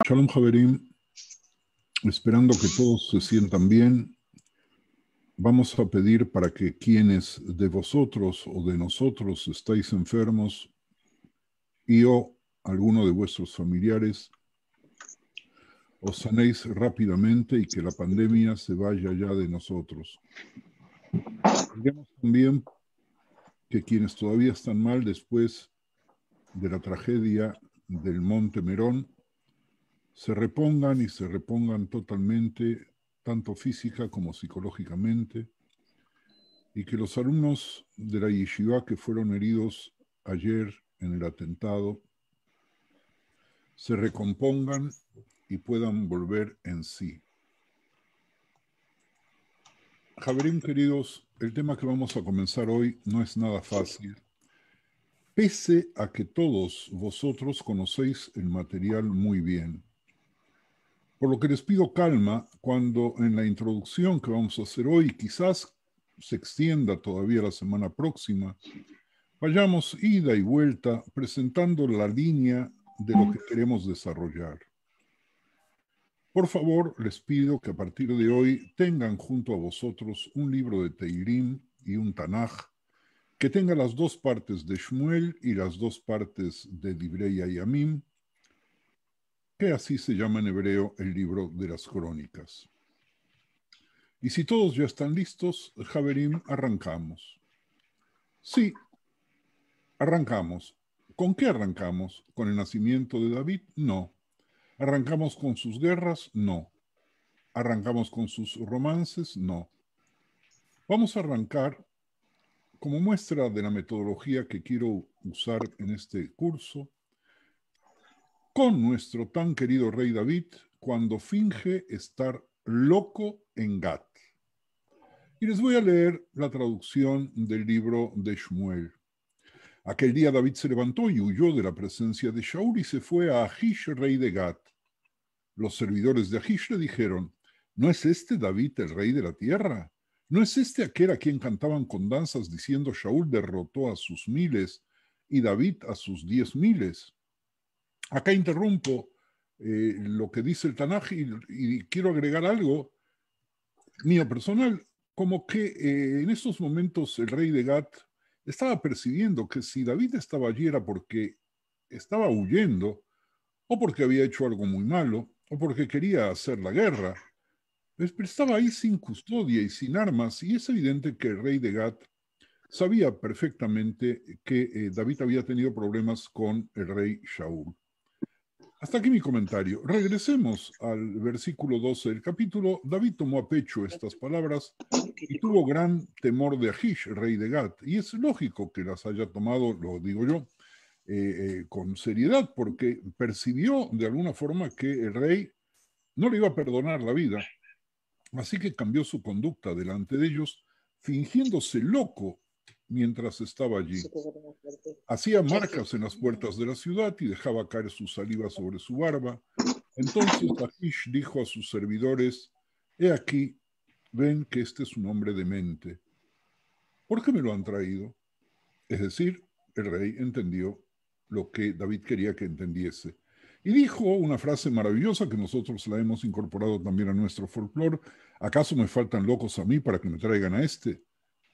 Shalom Javerim, esperando que todos se sientan bien, vamos a pedir para que quienes de vosotros o de nosotros estáis enfermos y o alguno de vuestros familiares os sanéis rápidamente y que la pandemia se vaya ya de nosotros. Digamos también que quienes todavía están mal después de la tragedia del Monte Merón se repongan y se repongan totalmente, tanto física como psicológicamente, y que los alumnos de la yeshiva que fueron heridos ayer en el atentado se recompongan y puedan volver en sí. Javerim, queridos, el tema que vamos a comenzar hoy no es nada fácil, pese a que todos vosotros conocéis el material muy bien. Por lo que les pido calma cuando en la introducción que vamos a hacer hoy, quizás se extienda todavía la semana próxima, vayamos ida y vuelta presentando la línea de lo que queremos desarrollar. Por favor, les pido que a partir de hoy tengan junto a vosotros un libro de Teirim y un Tanaj que tenga las dos partes de Shmuel y las dos partes de Divrei Hayamim, que así se llama en hebreo el libro de las crónicas. Y si todos ya están listos, Javerim, arrancamos. Sí, arrancamos. ¿Con qué arrancamos? ¿Con el nacimiento de David? No. ¿Arrancamos con sus guerras? No. ¿Arrancamos con sus romances? No. Vamos a arrancar, como muestra de la metodología que quiero usar en este curso, con nuestro tan querido rey David cuando finge estar loco en Gat. Y les voy a leer la traducción del libro de Shmuel. Aquel día David se levantó y huyó de la presencia de Shaul y se fue a Ahish, rey de Gat. Los servidores de Ahish le dijeron: ¿no es este David el rey de la tierra? ¿No es este aquel a quien cantaban con danzas diciendo Shaul derrotó a sus miles y David a sus 10,000? Acá interrumpo lo que dice el Tanaj y quiero agregar algo mío personal, como que en estos momentos el rey de Gat estaba percibiendo que si David estaba allí era porque estaba huyendo, o porque había hecho algo muy malo, o porque quería hacer la guerra. Pero estaba ahí sin custodia y sin armas, y es evidente que el rey de Gat sabía perfectamente que David había tenido problemas con el rey Shaul. Hasta aquí mi comentario. Regresemos al versículo 12 del capítulo. David tomó a pecho estas palabras y tuvo gran temor de Ahish, rey de Gat. Y es lógico que las haya tomado, lo digo yo, con seriedad, porque percibió de alguna forma que el rey no le iba a perdonar la vida. Así que cambió su conducta delante de ellos, fingiéndose loco mientras estaba allí. Hacía marcas en las puertas de la ciudad y dejaba caer su saliva sobre su barba. Entonces Ahish dijo a sus servidores: he aquí, ven que este es un hombre demente. ¿Por qué me lo han traído? Es decir, el rey entendió lo que David quería que entendiese. Y dijo una frase maravillosa que nosotros la hemos incorporado también a nuestro folclore: ¿acaso me faltan locos a mí para que me traigan a este,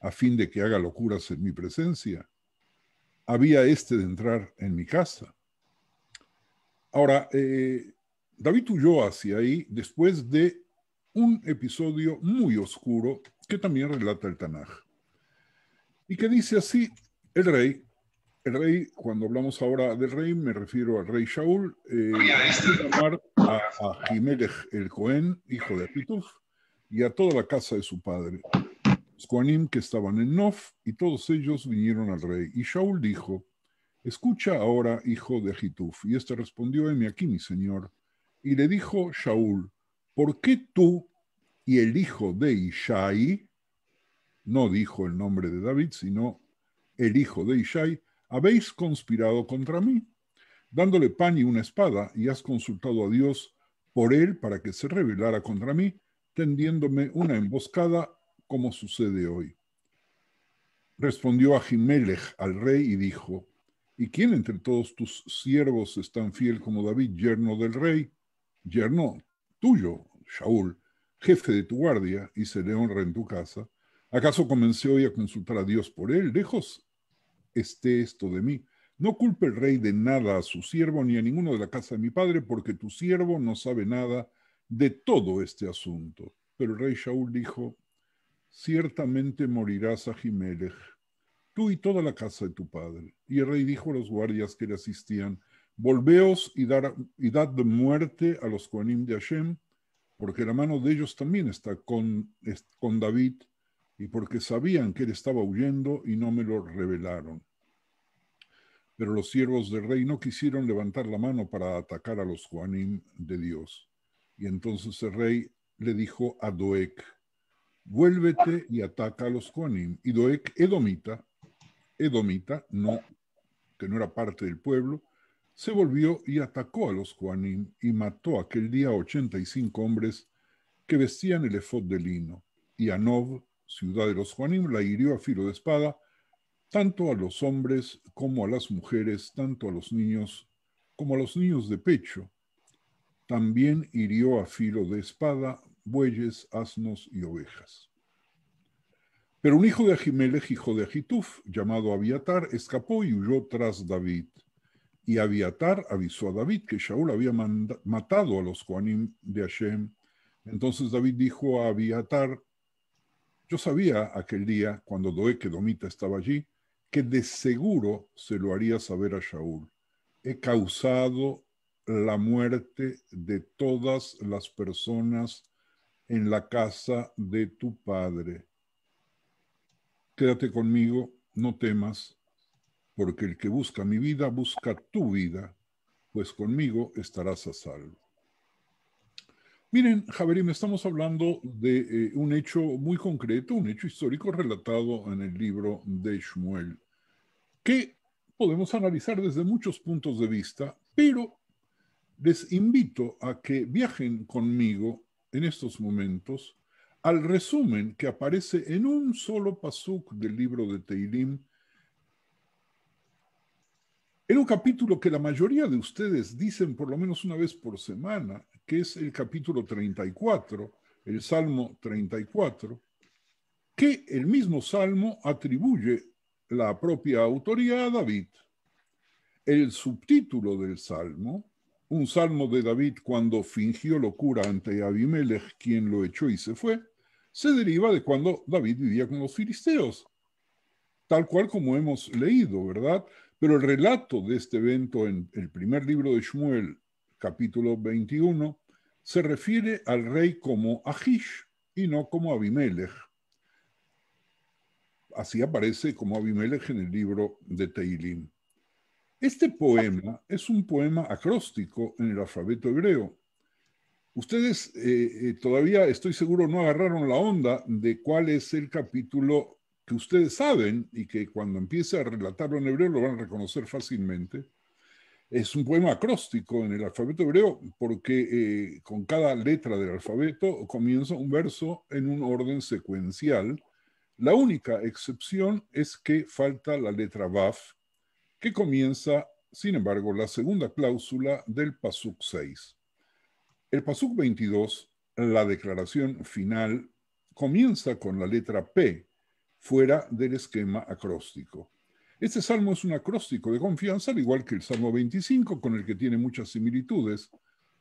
a fin de que haga locuras en mi presencia? Había este de entrar en mi casa. Ahora, David huyó hacia ahí después de un episodio muy oscuro que también relata el Tanaj. Y que dice así: el rey, cuando hablamos ahora del rey, me refiero al rey Shaul, llamar a Ahimelech el Cohen, hijo de Ahituf, y a toda la casa de su padre, los Coanim que estaban en Nof, y todos ellos vinieron al rey. Y Shaul dijo: escucha ahora, hijo de Ahituf. Y este respondió: heme aquí, mi señor. Y le dijo Shaul: ¿por qué tú y el hijo de Ishai, no dijo el nombre de David, sino el hijo de Ishai, habéis conspirado contra mí, dándole pan y una espada, y has consultado a Dios por él para que se rebelara contra mí, tendiéndome una emboscada, como sucede hoy? Respondió Ahimelech al rey y dijo: ¿y quién entre todos tus siervos es tan fiel como David, yerno del rey? yerno tuyo, Shaul, jefe de tu guardia, y se le honra en tu casa, ¿acaso comencé hoy a consultar a Dios por él? Lejos esté esto de mí. No culpe el rey de nada a su siervo ni a ninguno de la casa de mi padre, porque tu siervo no sabe nada de todo este asunto. Pero el rey Shaul dijo, ciertamente morirás, Ahimelech, tú y toda la casa de tu padre. Y el rey dijo a los guardias que le asistían, volveos y dad muerte a los Kohanim de Hashem, porque la mano de ellos también está con David, y porque sabían que él estaba huyendo y no me lo revelaron. Pero los siervos del rey no quisieron levantar la mano para atacar a los Kohanim de Dios. Y entonces el rey le dijo a Doeg, vuélvete y ataca a los Kohanim. Y Doeg, edomita, no, que no era parte del pueblo, se volvió y atacó a los Kohanim y mató aquel día 85 hombres que vestían el efod de lino. Y a Nob, ciudad de los Kohanim, la hirió a filo de espada, tanto a los hombres como a las mujeres, tanto a los niños como a los niños de pecho. También hirió a filo de espada bueyes, asnos y ovejas. Pero un hijo de Ahimelech, hijo de Ahituf, llamado Abiatar, escapó y huyó tras David. Y Abiatar avisó a David que Shaul había matado a los Kohanim de Hashem. Entonces David dijo a Abiatar, yo sabía aquel día, cuando Doeg edomita estaba allí, que de seguro se lo haría saber a Shaul. He causado la muerte de todas las personas en la casa de tu padre. Quédate conmigo, no temas, porque el que busca mi vida busca tu vida, pues conmigo estarás a salvo. Miren, Javerim, estamos hablando de un hecho muy concreto, un hecho histórico relatado en el libro de Shmuel, que podemos analizar desde muchos puntos de vista, pero les invito a que viajen conmigo en estos momentos al resumen que aparece en un solo pasuk del libro de Teilim, en un capítulo que la mayoría de ustedes dicen por lo menos una vez por semana, que es el capítulo 34, el Salmo 34, que el mismo Salmo atribuye la propia autoría a David. El subtítulo del Salmo, un Salmo de David cuando fingió locura ante Abimelech, quien lo echó y se fue, se deriva de cuando David vivía con los filisteos, tal cual como hemos leído, ¿verdad? Pero el relato de este evento en el primer libro de Shmuel, capítulo 21, se refiere al rey como Ahish y no como Abimelech. Así aparece como Abimelech en el libro de Teilim. Este poema es un poema acróstico en el alfabeto hebreo. Ustedes todavía, estoy seguro, no agarraron la onda de cuál es el capítulo que ustedes saben y que cuando empiece a relatarlo en hebreo lo van a reconocer fácilmente. Es un poema acróstico en el alfabeto hebreo porque con cada letra del alfabeto comienza un verso en un orden secuencial. La única excepción es que falta la letra Vav, que comienza, sin embargo, la segunda cláusula del Pasuk 6. El Pasuk 22, la declaración final, comienza con la letra P, fuera del esquema acróstico. Este salmo es un acróstico de confianza, al igual que el Salmo 25, con el que tiene muchas similitudes,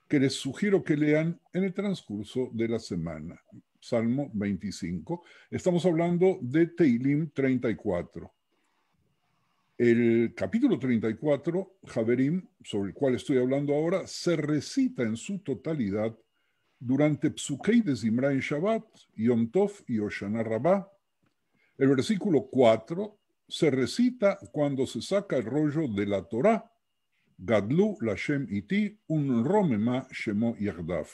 que les sugiero que lean en el transcurso de la semana. Salmo 25. Estamos hablando de Teilim 34. El capítulo 34, Javerim, sobre el cual estoy hablando ahora, se recita en su totalidad durante Psukei de Zimra en Shabbat, Yom Tov y Hoshana Rabbah. El versículo 4 se recita cuando se saca el rollo de la Torá, Gadlu Lashem iti un romema shemo yagdav.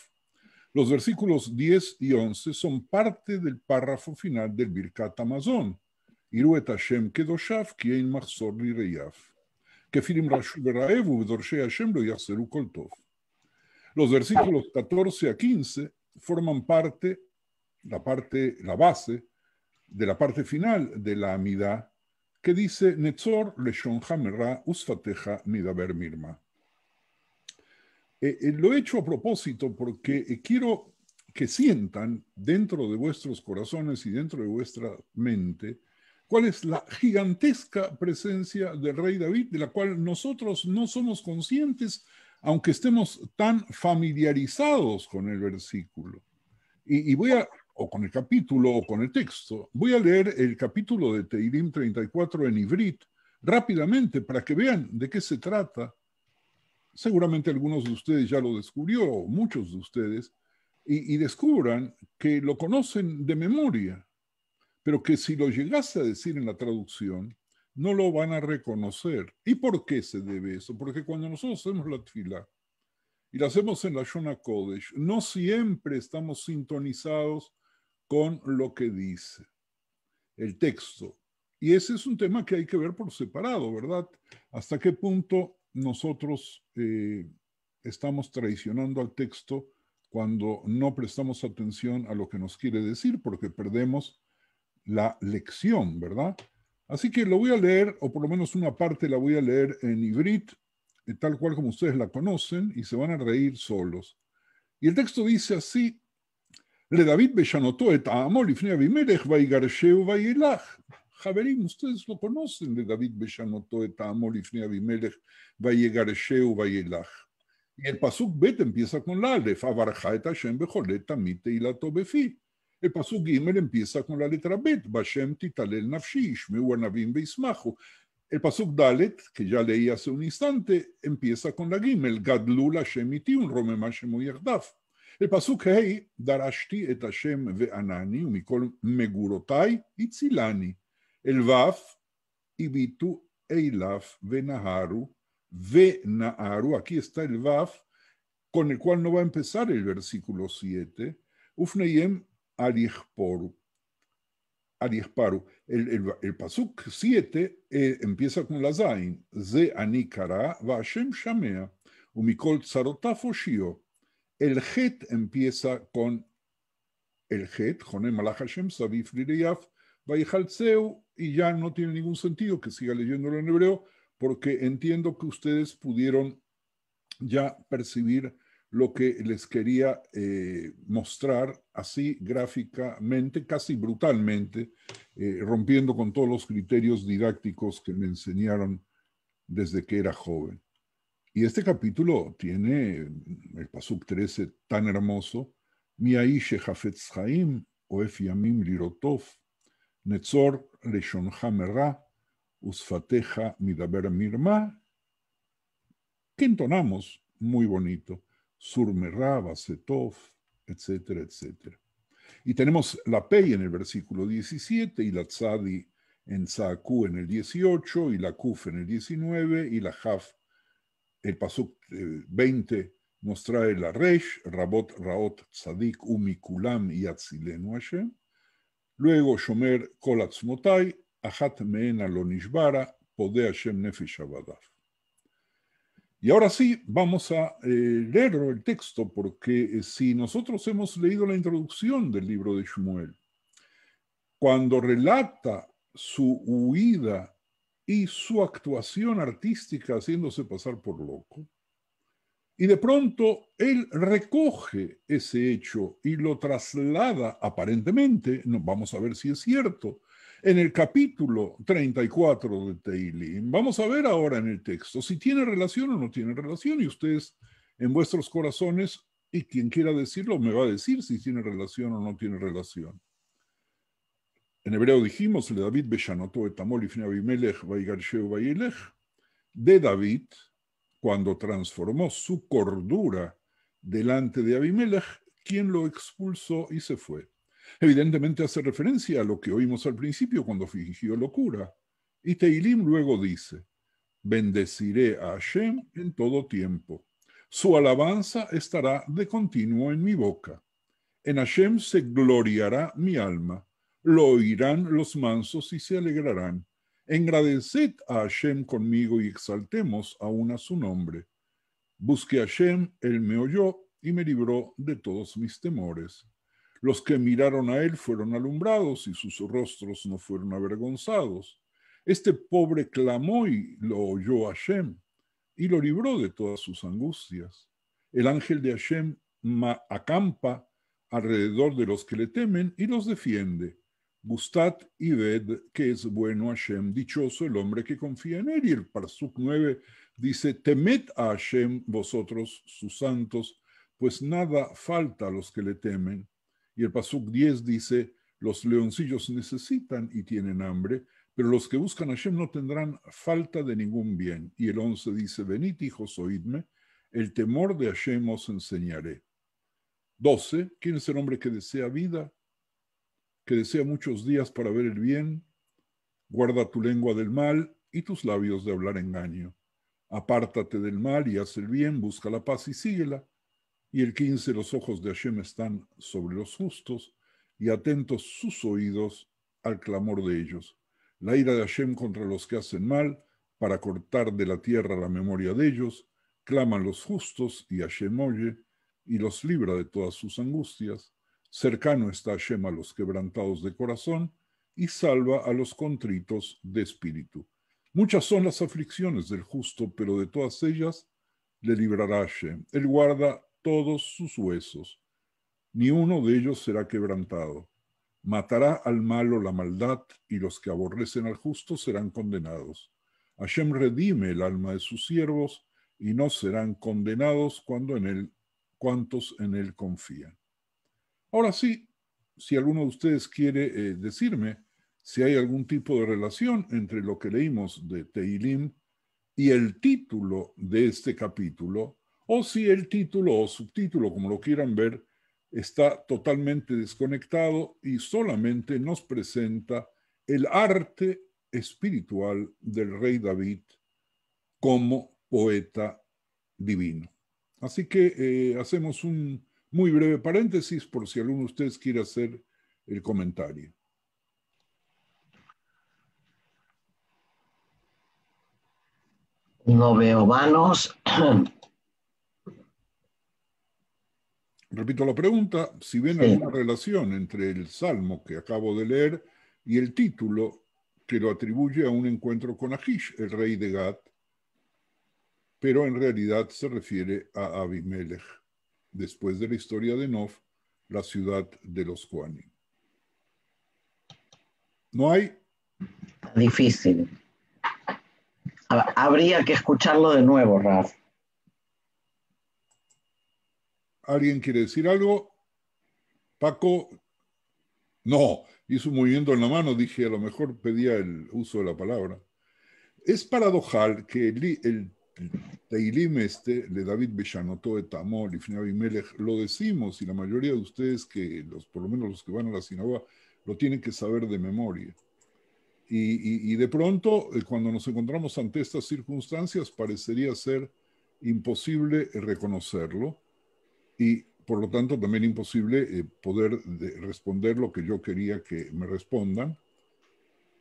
Los versículos 10 y 11 son parte del párrafo final del Birkat Hamazon, Iru et Hashem kedoshav ki ein machzor lireyav. Kefilim rashu beraev uvedorshei Hashem lo yachzeru kol tov. Los versículos 14 a 15 forman la base de la parte final de la Amidá, que dice Netzor leshon hamerá usfateja midaber mirma. Lo he hecho a propósito porque quiero que sientan dentro de vuestros corazones y dentro de vuestra mente cuál es la gigantesca presencia del rey David, de la cual nosotros no somos conscientes, aunque estemos tan familiarizados con el versículo. Y voy a, o con el capítulo, o con el texto, voy a leer el capítulo de Teilim 34 en Ivrit rápidamente para que vean de qué se trata. Seguramente algunos de ustedes ya lo descubrió, muchos de ustedes, y descubran que lo conocen de memoria, pero que si lo llegase a decir en la traducción, no lo van a reconocer. ¿Y por qué se debe eso? Porque cuando nosotros hacemos la tefilá y la hacemos en la Shona Kodesh, no siempre estamos sintonizados con lo que dice el texto. Y ese es un tema que hay que ver por separado, ¿verdad? ¿Hasta qué punto nosotros estamos traicionando al texto cuando no prestamos atención a lo que nos quiere decir? Porque perdemos la lección, ¿verdad? Así que lo voy a leer, o por lo menos una parte la voy a leer en Ivrit, tal cual como ustedes la conocen, y se van a reír solos. Y el texto dice así: לדוד בשנותו את העמו לפני אבימלך ויגרשהו וילך. חברים, ustedes lo conocen, לדוד בשנותו את העמו לפני אבימלך ויגרשהו וילך. Y el pasuk Bet empieza con la Aleph, abarja et Hashem bejolet tamid teilato befi. El pasuk Gimel empieza con la letra Bet, Bashem titalel nafshi, ishmeu anavim veismachu. El pasuk Dalet, que ya leí hace un instante, empieza con la Gimel, Gadlul Hashem iti un romema shemu yerdaf. El pasuk Hei, Darashti et Hashem ve'anani, umikol megurotai itzilani. El Vaf, Ibitu eilaf ve'naharu, aquí está el Vaf, con el cual no va a empezar el versículo 7, Ufneyem arichparu. El pasuk 7 empieza con la Zain, Ze ani kara va Hashem shamea, umikol tzarotaf oshio. El Het empieza con el Het, Jonem Malach Hashem, Savif Lireyaf, Vayichalzeu, y ya no tiene ningún sentido que siga leyéndolo en hebreo, porque entiendo que ustedes pudieron ya percibir lo que les quería mostrar así gráficamente, casi brutalmente, rompiendo con todos los criterios didácticos que me enseñaron desde que era joven. Y este capítulo tiene el pasuk 13 tan hermoso, Mi aish hafetz chaim, oef yamim lirotov, netzor leshoncha merra, usfateja midaber mirma, que entonamos muy bonito, sur merra, basetov, etcétera, etcétera. Y tenemos la Pei en el versículo 17 y la Tzadi en Tzaku en el 18 y la Kuf en el 19 y la Jaf. El pasuk 20 nos trae la Resh, Rabot, Raot, Tzadik, Umikulam y Atzilenu Hashem. Luego Shomer, Kol Atzmotai, Achat Meena lo Nishbara, Pode Hashem Nefesh Abadaf. Y ahora sí, vamos a leer el texto, porque si nosotros hemos leído la introducción del libro de Shmuel, cuando relata su huida y su actuación artística haciéndose pasar por loco, y de pronto él recoge ese hecho y lo traslada aparentemente, no, vamos a ver si es cierto, en el capítulo 34 de Teilim. Vamos a ver ahora en el texto si tiene relación o no tiene relación, y ustedes en vuestros corazones, y quien quiera decirlo me va a decir si tiene relación o no tiene relación. En hebreo dijimos, le David beshanotó etamol ifne Abimelech vaigarsheu vailech, de David, cuando transformó su cordura delante de Abimelech, quien lo expulsó y se fue. Evidentemente hace referencia a lo que oímos al principio cuando fingió locura. Y Teilim luego dice, bendeciré a Hashem en todo tiempo. Su alabanza estará de continuo en mi boca. En Hashem se gloriará mi alma. Lo oirán los mansos y se alegrarán. Engradeced a Hashem conmigo y exaltemos aún a su nombre. Busqué a Hashem, él me oyó y me libró de todos mis temores. Los que miraron a él fueron alumbrados y sus rostros no fueron avergonzados. Este pobre clamó y lo oyó Hashem y lo libró de todas sus angustias. El ángel de Hashem acampa alrededor de los que le temen y los defiende. Gustat y ved que es bueno Hashem, dichoso el hombre que confía en él. Y el Parsuk 9 dice, temed a Hashem vosotros sus santos, pues nada falta a los que le temen. Y el Pasuk 10 dice, los leoncillos necesitan y tienen hambre, pero los que buscan a Hashem no tendrán falta de ningún bien. Y el 11 dice, venid hijos, oídme, el temor de Hashem os enseñaré. 12, ¿quién es el hombre que desea vida? Que desea muchos días para ver el bien. Guarda tu lengua del mal y tus labios de hablar engaño. Apártate del mal y haz el bien, busca la paz y síguela. Y el 15, los ojos de Hashem están sobre los justos y atentos sus oídos al clamor de ellos. La ira de Hashem contra los que hacen mal, para cortar de la tierra la memoria de ellos, claman los justos y Hashem oye y los libra de todas sus angustias. Cercano está Hashem a los quebrantados de corazón y salva a los contritos de espíritu. Muchas son las aflicciones del justo, pero de todas ellas le librará Hashem. Él guarda todos sus huesos, ni uno de ellos será quebrantado. Matará al malo la maldad, y los que aborrecen al justo serán condenados. Hashem redime el alma de sus siervos, y no serán condenados cuantos en él confían. Ahora sí, si alguno de ustedes quiere decirme si hay algún tipo de relación entre lo que leímos de Tehilim y el título de este capítulo, o si el título o subtítulo, como lo quieran ver, está totalmente desconectado y solamente nos presenta el arte espiritual del rey David como poeta divino. Así que hacemos un muy breve paréntesis por si alguno de ustedes quiere hacer el comentario. No veo manos. Repito la pregunta, si ven alguna relación entre el salmo que acabo de leer y el título que lo atribuye a un encuentro con Ahish, el rey de Gad, pero en realidad se refiere a Abimelech, después de la historia de Nof, la ciudad de los Kohanim. ¿No hay? Difícil. Habría que escucharlo de nuevo, Raf. ¿Alguien quiere decir algo? Paco, no, hizo un movimiento en la mano, dije, a lo mejor pedía el uso de la palabra. Es paradojal que el Teilim de David Beshanotó de Tamor y Abimelech lo decimos, y la mayoría de ustedes, por lo menos los que van a la sinagoga, lo tienen que saber de memoria. Y de pronto, cuando nos encontramos ante estas circunstancias, parecería ser imposible reconocerlo y, por lo tanto, también imposible poder responder lo que yo quería que me respondan.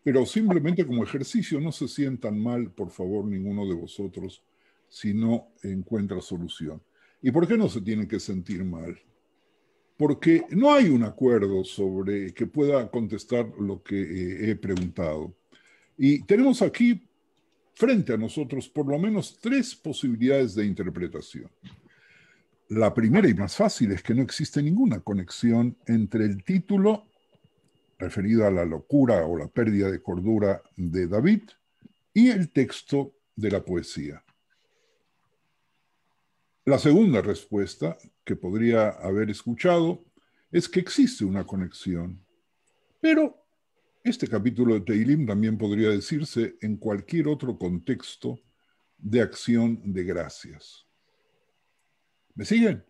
Pero simplemente como ejercicio, no se sientan mal, por favor, ninguno de vosotros, si no encuentra solución. ¿Y por qué no se tienen que sentir mal? Porque no hay un acuerdo sobre que pueda contestar lo que he preguntado. Y tenemos aquí frente a nosotros por lo menos 3 posibilidades de interpretación. La primera y más fácil es que no existe ninguna conexión entre el título referido a la locura o la pérdida de cordura de David y el texto de la poesía. La segunda respuesta que podría haber escuchado es que existe una conexión, pero este capítulo de Tehilim también podría decirse en cualquier otro contexto de acción de gracias. ¿Me siguen?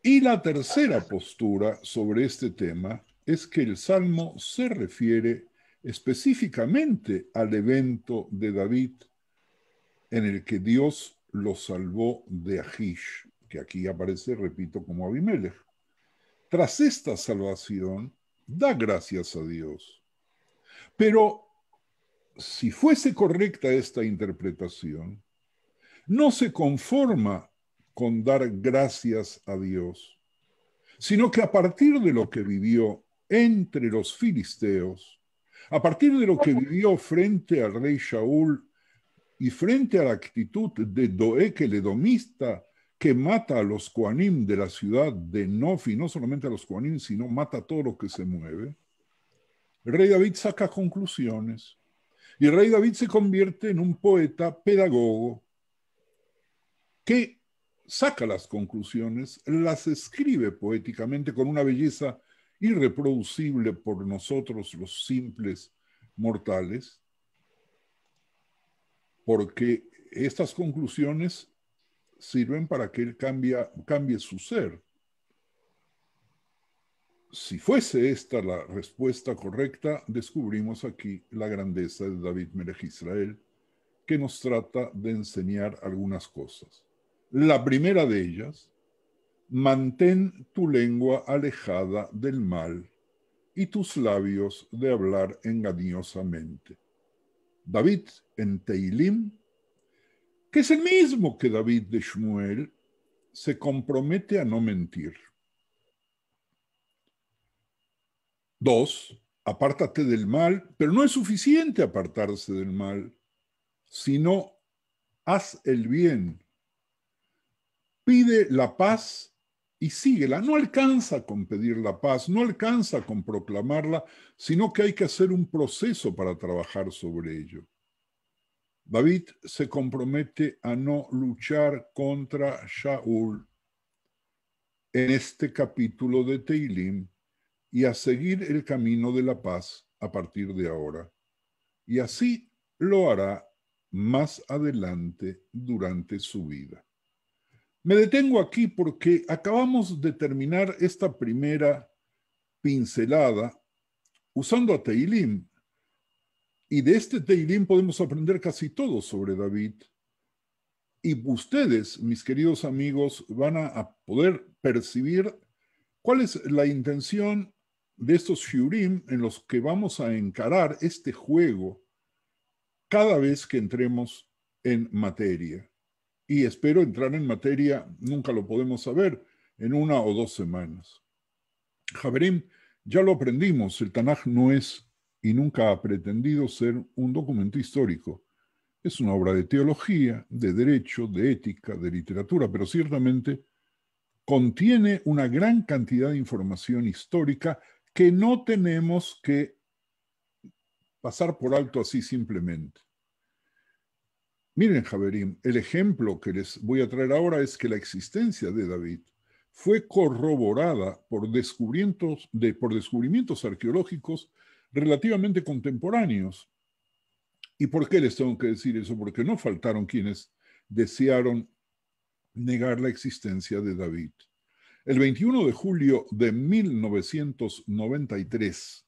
Y la tercera postura sobre este tema es que el Salmo se refiere específicamente al evento de David en el que Dios lo salvó de Ahish, que aquí aparece, repito, como Abimelech. Tras esta salvación, da gracias a Dios. Pero si fuese correcta esta interpretación, no se conforma con dar gracias a Dios, sino que a partir de lo que vivió entre los filisteos, a partir de lo que vivió frente al rey Shaul y frente a la actitud de Doeg el edomista que mata a los Kohanim de la ciudad de Nof, y no solamente a los Kohanim, sino mata a todo lo que se mueve, el rey David saca conclusiones. Y el rey David se convierte en un poeta pedagogo que saca las conclusiones, las escribe poéticamente con una belleza irreproducible por nosotros los simples mortales, porque estas conclusiones sirven para que él cambie su ser. Si fuese esta la respuesta correcta, descubrimos aquí la grandeza de David Melech Israel, que nos trata de enseñar algunas cosas. La primera de ellas: mantén tu lengua alejada del mal y tus labios de hablar engañosamente. David en Teilim, que es el mismo que David de Shmuel, se compromete a no mentir. 2, apártate del mal, pero no es suficiente apartarse del mal, sino haz el bien. Pide la paz y síguela. No alcanza con pedir la paz, no alcanza con proclamarla, sino que hay que hacer un proceso para trabajar sobre ello. David se compromete a no luchar contra Shaul en este capítulo de Teilim y a seguir el camino de la paz a partir de ahora. Y así lo hará más adelante durante su vida. Me detengo aquí porque acabamos de terminar esta primera pincelada usando a Teilim. Y de este Teilim podemos aprender casi todo sobre David. Y ustedes, mis queridos amigos, van a poder percibir cuál es la intención de estos shiurim en los que vamos a encarar este juego cada vez que entremos en materia. Y espero entrar en materia, nunca lo podemos saber, en 1 o 2 semanas. Javerim, ya lo aprendimos, el Tanaj no es y nunca ha pretendido ser un documento histórico. Es una obra de teología, de derecho, de ética, de literatura, pero ciertamente contiene una gran cantidad de información histórica que no tenemos que pasar por alto así simplemente. Miren, Javerim, el ejemplo que les voy a traer ahora es que la existencia de David fue corroborada por descubrimientos arqueológicos relativamente contemporáneos. ¿Y por qué les tengo que decir eso? Porque no faltaron quienes desearon negar la existencia de David. El 21 de julio de 1993,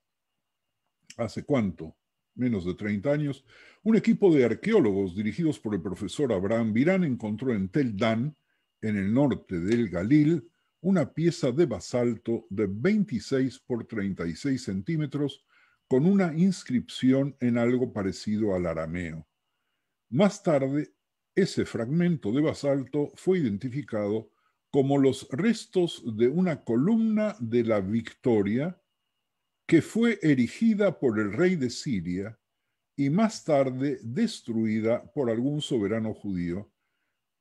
¿hace cuánto? Menos de 30 años, un equipo de arqueólogos dirigidos por el profesor Abraham Virán encontró en Tel Dan, en el norte del Galil, una pieza de basalto de 26 por 36 centímetros con una inscripción en algo parecido al arameo. Más tarde, ese fragmento de basalto fue identificado como los restos de una columna de la Victoria que fue erigida por el rey de Siria y más tarde destruida por algún soberano judío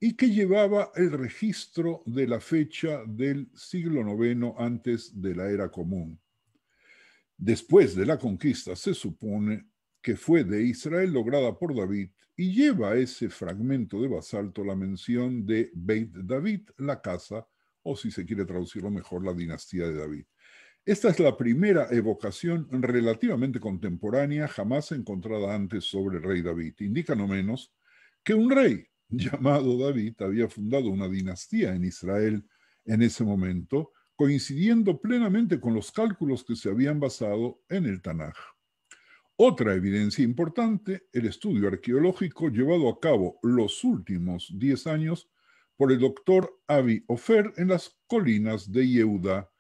y que llevaba el registro de la fecha del siglo IX antes de la era común. Después de la conquista se supone que fue de Israel lograda por David y lleva a ese fragmento de basalto la mención de Beit David, la casa, o si se quiere traducirlo mejor, la dinastía de David. Esta es la primera evocación relativamente contemporánea jamás encontrada antes sobre el rey David. Indica no menos que un rey llamado David había fundado una dinastía en Israel en ese momento, coincidiendo plenamente con los cálculos que se habían basado en el Tanaj. Otra evidencia importante, el estudio arqueológico llevado a cabo los últimos 10 años por el doctor Avi Ofer en las colinas de Yehuda,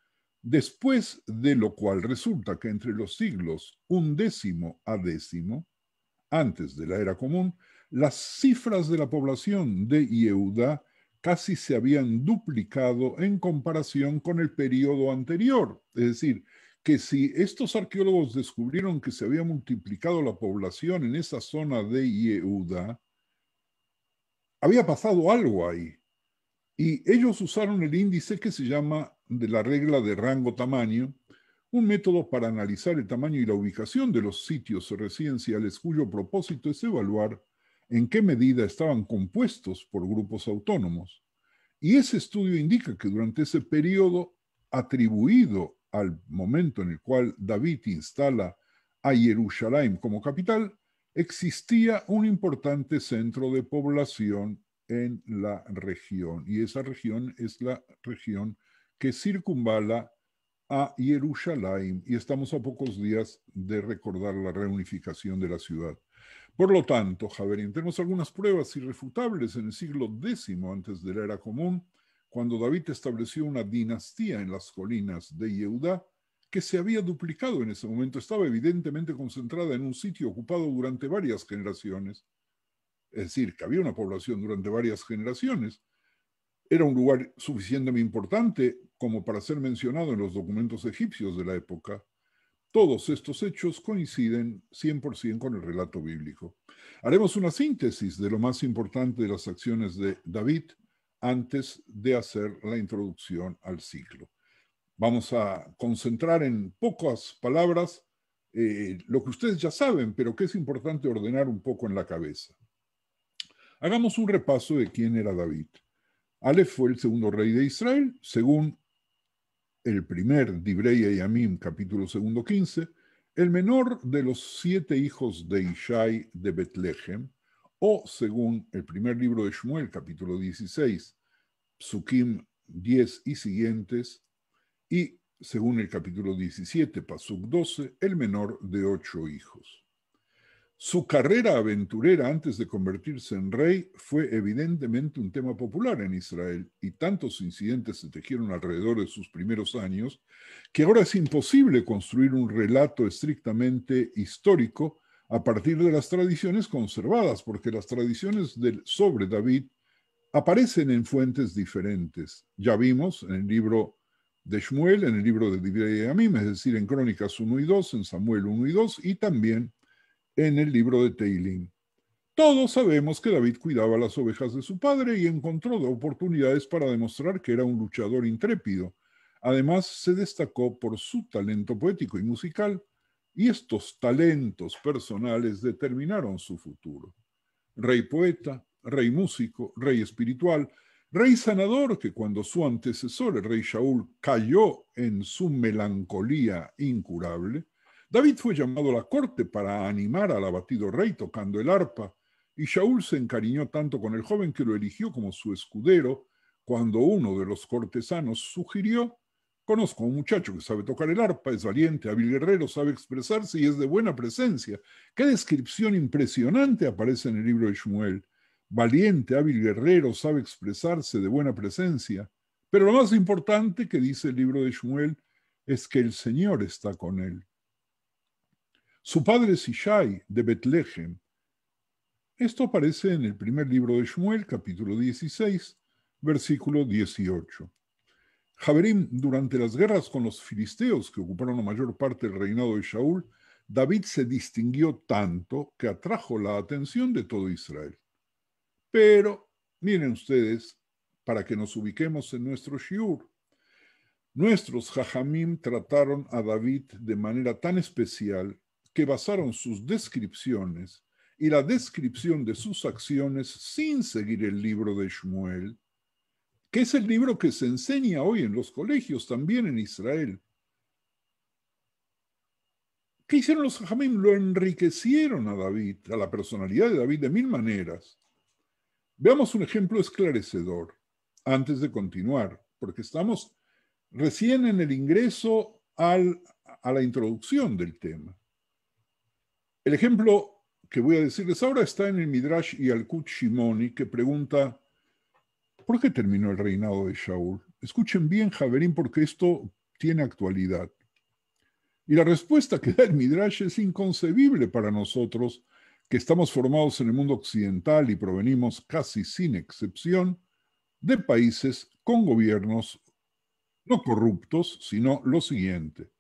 después de lo cual resulta que entre los siglos XI a X, antes de la era común, las cifras de la población de Yehuda casi se habían duplicado en comparación con el periodo anterior. Es decir, que si estos arqueólogos descubrieron que se había multiplicado la población en esa zona de Yehuda, había pasado algo ahí. Y ellos usaron el índice que se llama de la regla de rango-tamaño, un método para analizar el tamaño y la ubicación de los sitios residenciales cuyo propósito es evaluar en qué medida estaban compuestos por grupos autónomos. Y ese estudio indica que durante ese periodo atribuido al momento en el cual David instala a Jerusalén como capital, existía un importante centro de población en la región. Y esa región es la región que circunvala a Jerusalén. Y estamos a pocos días de recordar la reunificación de la ciudad. Por lo tanto, Javerín, tenemos algunas pruebas irrefutables en el siglo X antes de la era común, cuando David estableció una dinastía en las colinas de Yehudá, que se había duplicado en ese momento, estaba evidentemente concentrada en un sitio ocupado durante varias generaciones, es decir, que había una población durante varias generaciones. Era un lugar suficientemente importante como para ser mencionado en los documentos egipcios de la época. Todos estos hechos coinciden 100% con el relato bíblico. Haremos una síntesis de lo más importante de las acciones de David antes de hacer la introducción al ciclo. Vamos a concentrar en pocas palabras lo que ustedes ya saben, pero que es importante ordenar un poco en la cabeza. Hagamos un repaso de quién era David. Alef fue el segundo rey de Israel, según el primer Divrei Yamim, capítulo 2, 15, el menor de los 7 hijos de Ishai de Betlehem, o según el primer libro de Shmuel, capítulo 16, Psukim 10 y siguientes, y según el capítulo 17, Pasuk 12, el menor de 8 hijos. Su carrera aventurera antes de convertirse en rey fue evidentemente un tema popular en Israel y tantos incidentes se tejieron alrededor de sus primeros años que ahora es imposible construir un relato estrictamente histórico a partir de las tradiciones conservadas, porque las tradiciones sobre David aparecen en fuentes diferentes. Ya vimos en el libro de Shmuel, en el libro de Divrei Yamim, es decir, en Crónicas 1 y 2, en Samuel 1 y 2, y también en el libro de Teilim. Todos sabemos que David cuidaba las ovejas de su padre y encontró oportunidades para demostrar que era un luchador intrépido. Además, se destacó por su talento poético y musical, y estos talentos personales determinaron su futuro. Rey poeta, rey músico, rey espiritual, rey sanador que cuando su antecesor, el rey Shaul, cayó en su melancolía incurable, David fue llamado a la corte para animar al abatido rey tocando el arpa, y Shaul se encariñó tanto con el joven que lo eligió como su escudero, cuando uno de los cortesanos sugirió: conozco a un muchacho que sabe tocar el arpa, es valiente, hábil guerrero, sabe expresarse y es de buena presencia. Qué descripción impresionante aparece en el libro de Shmuel. Valiente, hábil guerrero, sabe expresarse, de buena presencia. Pero lo más importante que dice el libro de Shmuel es que el Señor está con él. Su padre es Ishai, de Betlehem. Esto aparece en el primer libro de Shmuel, capítulo 16, versículo 18. Javerim, durante las guerras con los filisteos que ocuparon la mayor parte del reinado de Shaul, David se distinguió tanto que atrajo la atención de todo Israel. Pero, miren ustedes, para que nos ubiquemos en nuestro shiur, nuestros jajamim trataron a David de manera tan especial que basaron sus descripciones y la descripción de sus acciones sin seguir el libro de Shmuel, que es el libro que se enseña hoy en los colegios, también en Israel. ¿Qué hicieron los jajamim? Lo enriquecieron a David, a la personalidad de David, de mil maneras. Veamos un ejemplo esclarecedor antes de continuar, porque estamos recién en el ingreso a la introducción del tema. El ejemplo que voy a decirles ahora está en el Midrash Yalkut Shimoni, que pregunta: ¿por qué terminó el reinado de Shaul? Escuchen bien, Javerín, porque esto tiene actualidad. Y la respuesta que da el Midrash es inconcebible para nosotros, que estamos formados en el mundo occidental y provenimos casi sin excepción de países con gobiernos no corruptos, sino lo siguiente.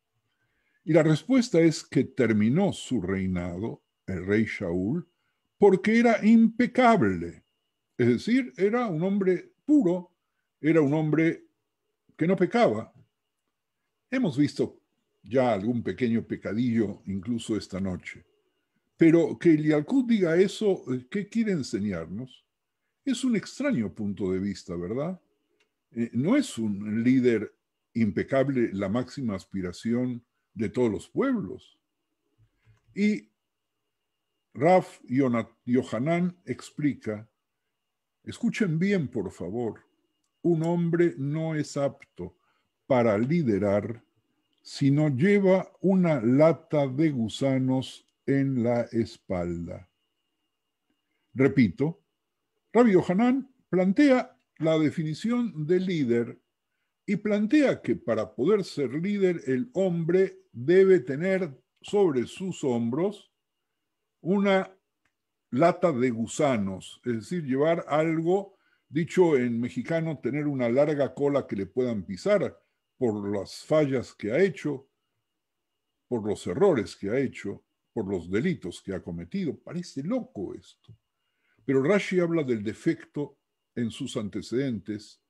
Y la respuesta es que terminó su reinado, el rey Shaul, porque era impecable. Es decir, era un hombre puro Era un hombre que no pecaba. Hemos visto ya algún pequeño pecadillo incluso esta noche. Pero que el Yalkut diga eso, ¿qué quiere enseñarnos? Es un extraño punto de vista, ¿verdad? No es un líder impecable la máxima aspiración de todos los pueblos. Y Raf Yohanan explica, escuchen bien por favor, un hombre no es apto para liderar si no lleva una lata de gusanos en la espalda. Repito, Rabbi Yohanan plantea la definición de líder y plantea que para poder ser líder el hombre debe tener sobre sus hombros una lata de gusanos, es decir, llevar algo, dicho en mexicano, tener una larga cola que le puedan pisar por las fallas que ha hecho, por los errores que ha hecho, por los delitos que ha cometido. Parece loco esto. Pero Rashi habla del defecto en sus antecedentes,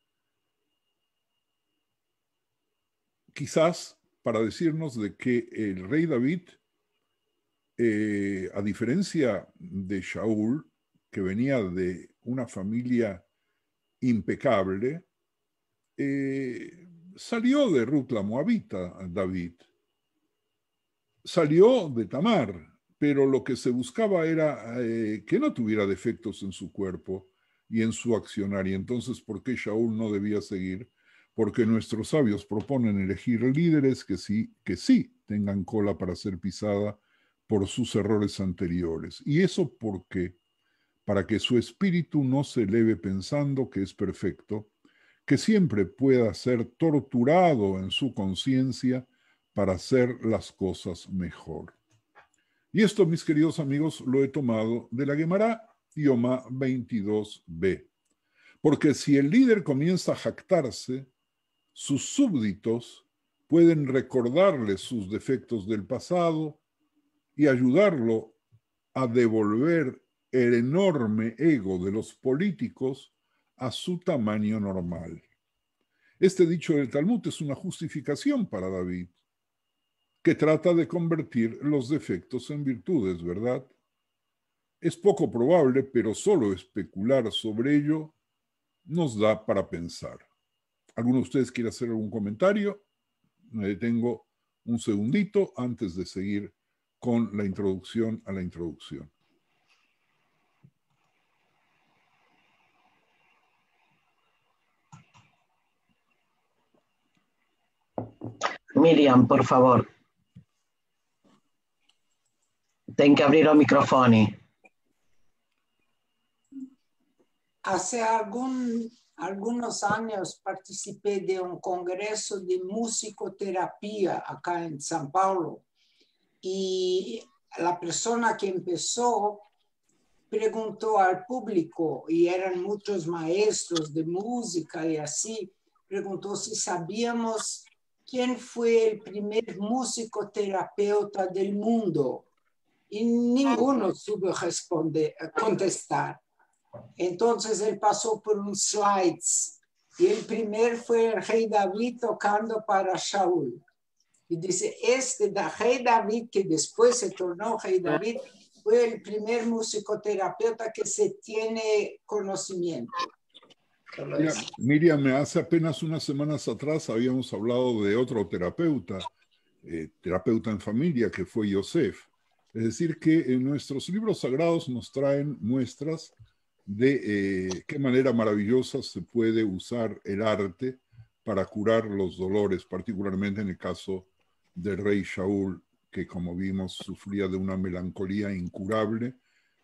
quizás para decirnos de que el rey David, a diferencia de Shaul, que venía de una familia impecable, salió de Ruth la Moabita, David. Salió de Tamar, pero lo que se buscaba era que no tuviera defectos en su cuerpo y en su accionar. Y entonces, ¿por qué Shaul no debía seguir? Porque nuestros sabios proponen elegir líderes que sí tengan cola para ser pisada por sus errores anteriores. ¿Y eso por qué? Para que su espíritu no se eleve pensando que es perfecto, que siempre pueda ser torturado en su conciencia para hacer las cosas mejor. Y esto, mis queridos amigos, lo he tomado de la Gemara Yoma 22b. Porque si el líder comienza a jactarse, sus súbditos pueden recordarle sus defectos del pasado y ayudarlo a devolver el enorme ego de los políticos a su tamaño normal. Este dicho del Talmud es una justificación para David, que trata de convertir los defectos en virtudes, ¿verdad? Es poco probable, pero solo especular sobre ello nos da para pensar. ¿Alguno de ustedes quiere hacer algún comentario? Me detengo un segundito antes de seguir con la introducción a la introducción. Miriam, por favor. Ten que abrir los micrófonos. Hace algunos años participé de un congreso de musicoterapia acá en San Paulo y la persona que empezó preguntó al público, y eran muchos maestros de música y así, preguntó si sabíamos quién fue el primer musicoterapeuta del mundo. Y ninguno supo contestar. Entonces él pasó por un slides y el primer fue el rey David tocando para Shaul. Y dice, rey David, que después se tornó rey David, fue el primer musicoterapeuta que se tiene conocimiento. Miriam, hace apenas unas semanas atrás habíamos hablado de otro terapeuta, terapeuta en familia, que fue Yosef. Es decir, que en nuestros libros sagrados nos traen muestras de qué manera maravillosa se puede usar el arte para curar los dolores, particularmente en el caso del rey Shaul, que como vimos sufría de una melancolía incurable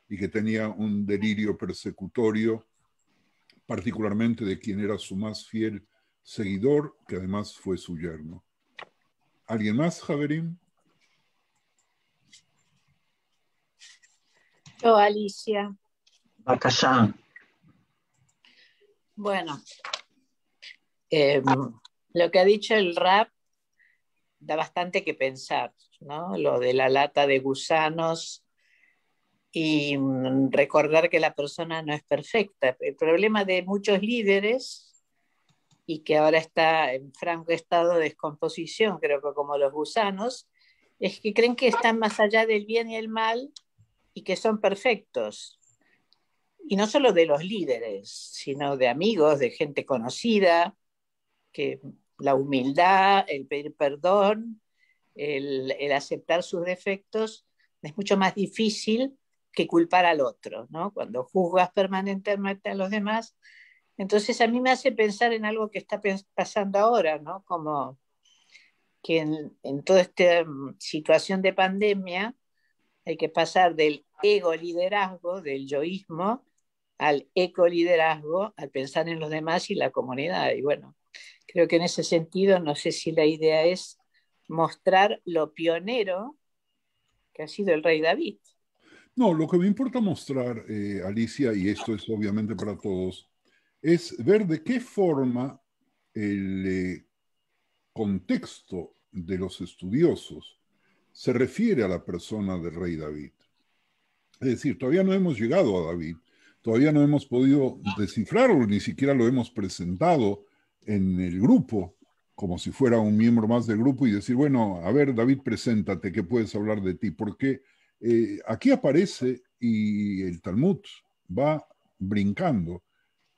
y que tenía un delirio persecutorio, particularmente de quien era su más fiel seguidor, que además fue su yerno. ¿Alguien más, Javerín? Yo, Alicia. Bacallán. Bueno, lo que ha dicho el rap da bastante que pensar, ¿no? Lo de la lata de gusanos y recordar que la persona no es perfecta. El problema de muchos líderes y que ahora está en franco estado de descomposición, creo que como los gusanos, es que creen que están más allá del bien y el mal y que son perfectos. Y no solo de los líderes, sino de amigos, de gente conocida, que la humildad, el pedir perdón, el aceptar sus defectos es mucho más difícil que culpar al otro, ¿no? Cuando juzgas permanentemente a los demás. Entonces a mí me hace pensar en algo que está pasando ahora, ¿no? Como que en toda esta situación de pandemia hay que pasar del ego liderazgo, del yoísmo, al ecoliderazgo, al pensar en los demás y la comunidad. Y bueno, creo que en ese sentido, no sé si la idea es mostrar lo pionero que ha sido el rey David. No, lo que me importa mostrar, Alicia, y esto es obviamente para todos, es ver de qué forma el contexto de los estudiosos se refiere a la persona del rey David. Es decir, todavía no hemos llegado a David, todavía no hemos podido descifrarlo, ni siquiera lo hemos presentado en el grupo, como si fuera un miembro más del grupo y decir, bueno, a ver, David, preséntate, ¿qué puedes hablar de ti? Porque aquí aparece y el Talmud va brincando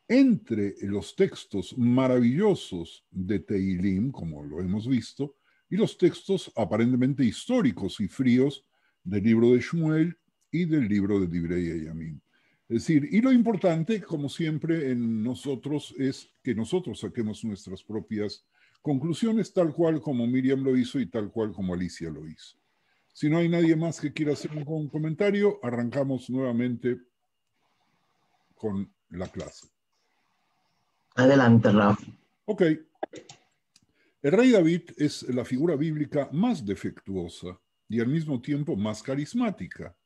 entre los textos maravillosos de Tehilim, como lo hemos visto, y los textos aparentemente históricos y fríos del libro de Shmuel y del libro de Divrei Yamim. Es decir, y lo importante, como siempre en nosotros, es que nosotros saquemos nuestras propias conclusiones, tal cual como Miriam lo hizo y tal cual como Alicia lo hizo. Si no hay nadie más que quiera hacer un comentario, arrancamos nuevamente con la clase. Adelante, Raf. Ok. El rey David es la figura bíblica más defectuosa y al mismo tiempo más carismática.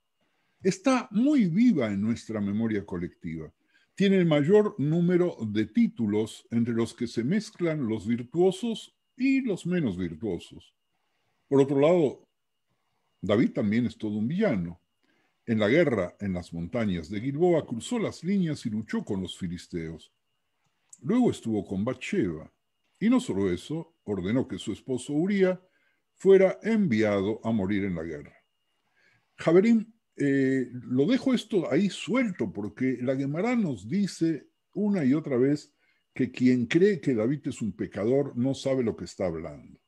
Está muy viva en nuestra memoria colectiva. Tiene el mayor número de títulos entre los que se mezclan los virtuosos y los menos virtuosos. Por otro lado, David también es todo un villano. En la guerra en las montañas de Gilboa cruzó las líneas y luchó con los filisteos. Luego estuvo con Bathsheba. Y no solo eso, ordenó que su esposo Uría fuera enviado a morir en la guerra. Javerín, lo dejo esto ahí suelto porque la Gemara nos dice una y otra vez que quien cree que David es un pecador no sabe lo que está hablando.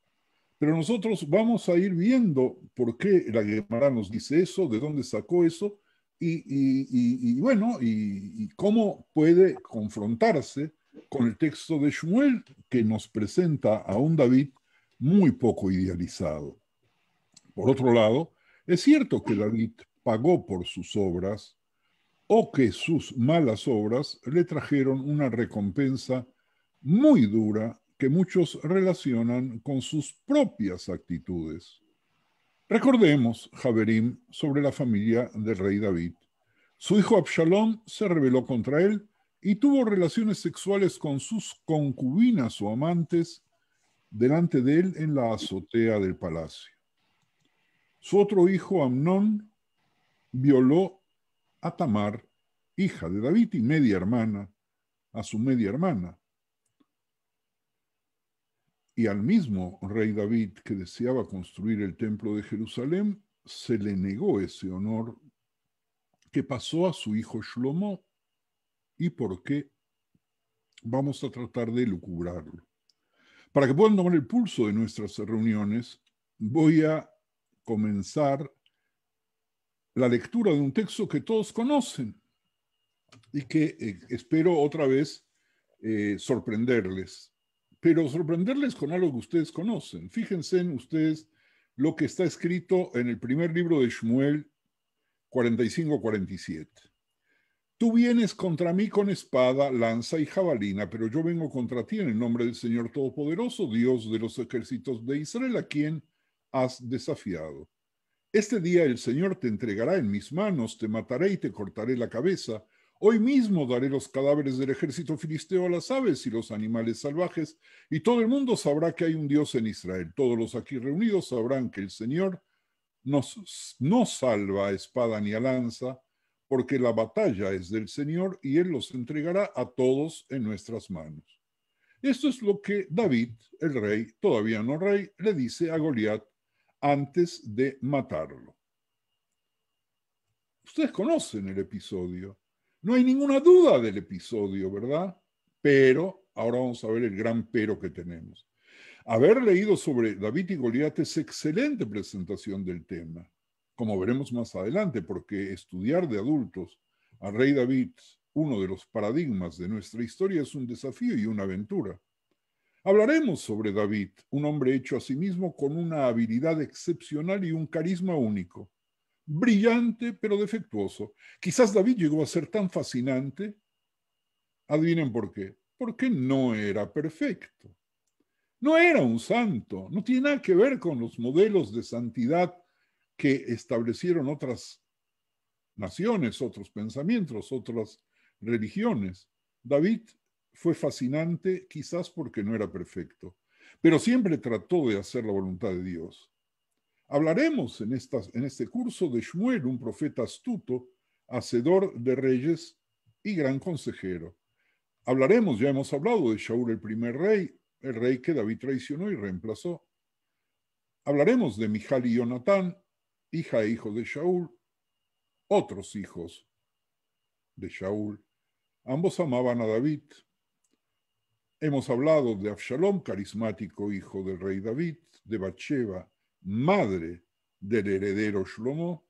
Pero nosotros vamos a ir viendo por qué la Gemara nos dice eso, de dónde sacó eso y cómo puede confrontarse con el texto de Shmuel que nos presenta a un David muy poco idealizado. Por otro lado, es cierto que David pagó por sus obras o que sus malas obras le trajeron una recompensa muy dura que muchos relacionan con sus propias actitudes. Recordemos, Javerim, sobre la familia del rey David. Su hijo Absalón se rebeló contra él y tuvo relaciones sexuales con sus concubinas o amantes delante de él en la azotea del palacio. Su otro hijo Amnón violó a Tamar, hija de David y media hermana, a su media hermana. Y al mismo rey David, que deseaba construir el templo de Jerusalén, se le negó ese honor que pasó a su hijo Shlomo. ¿Y por qué? Vamos a tratar de elucubrarlo. Para que puedan tomar el pulso de nuestras reuniones, voy a comenzar la lectura de un texto que todos conocen y que espero otra vez sorprenderles, pero sorprenderles con algo que ustedes conocen. Fíjense en ustedes lo que está escrito en el primer libro de Shmuel 45-47. Tú vienes contra mí con espada, lanza y jabalina, pero yo vengo contra ti en el nombre del Señor Todopoderoso, Dios de los ejércitos de Israel, a quien has desafiado. Este día el Señor te entregará en mis manos, te mataré y te cortaré la cabeza. Hoy mismo daré los cadáveres del ejército filisteo a las aves y los animales salvajes, y todo el mundo sabrá que hay un Dios en Israel. Todos los aquí reunidos sabrán que el Señor no salva a espada ni a lanza, porque la batalla es del Señor y Él los entregará a todos en nuestras manos. Esto es lo que David, el rey, todavía no rey, le dice a Goliat antes de matarlo. Ustedes conocen el episodio. No hay ninguna duda del episodio, ¿verdad? Pero ahora vamos a ver el gran pero que tenemos. Haber leído sobre David y Goliat es excelente presentación del tema, como veremos más adelante, porque estudiar de adultos al rey David, uno de los paradigmas de nuestra historia, es un desafío y una aventura. Hablaremos sobre David, un hombre hecho a sí mismo con una habilidad excepcional y un carisma único. Brillante, pero defectuoso. Quizás David llegó a ser tan fascinante. Adivinen por qué. Porque no era perfecto. No era un santo. No tiene nada que ver con los modelos de santidad que establecieron otras naciones, otros pensamientos, otras religiones. David fue fascinante quizás porque no era perfecto, pero siempre trató de hacer la voluntad de Dios. Hablaremos en este curso de Shmuel, un profeta astuto, hacedor de reyes y gran consejero. Hablaremos, ya hemos hablado de Shaul, el primer rey, el rey que David traicionó y reemplazó. Hablaremos de Mijal y Jonatán, hija e hijo de Shaul, otros hijos de Shaul. Ambos amaban a David. Hemos hablado de Absalom, carismático hijo del rey David, de Bathsheba, madre del heredero Shlomo.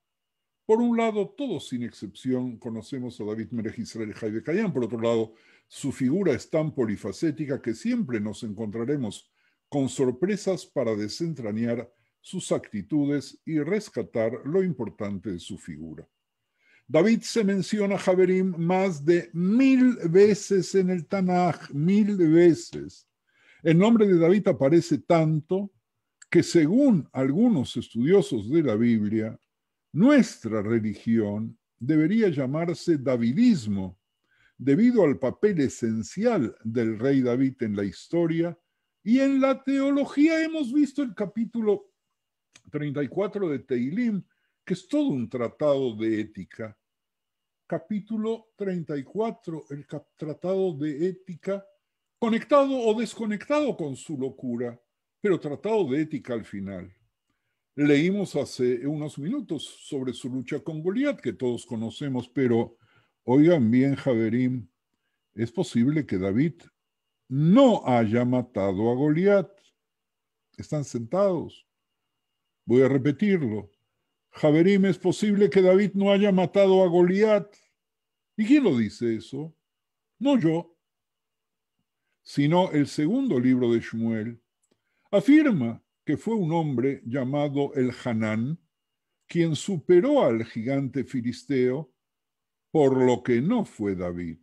Por un lado, todos sin excepción conocemos a David Melech Israel Jai Bekayam. Por otro lado, su figura es tan polifacética que siempre nos encontraremos con sorpresas para desentrañar sus actitudes y rescatar lo importante de su figura. David se menciona, Javerim, más de 1000 veces en el Tanaj, 1000 veces. El nombre de David aparece tanto que, según algunos estudiosos de la Biblia, nuestra religión debería llamarse davidismo, debido al papel esencial del rey David en la historia y en la teología. Hemos visto el capítulo 34 de Teilim, que es todo un tratado de ética. Capítulo 34, el tratado de ética, conectado o desconectado con su locura, pero tratado de ética al final. Leímos hace unos minutos sobre su lucha con Goliat, que todos conocemos, pero oigan bien, Javerim, es posible que David no haya matado a Goliat. Están sentados. Voy a repetirlo. Javerim, es posible que David no haya matado a Goliat. ¿Y quién lo dice eso? No yo, sino el segundo libro de Shmuel. Afirma que fue un hombre llamado el Hanán quien superó al gigante filisteo, por lo que no fue David.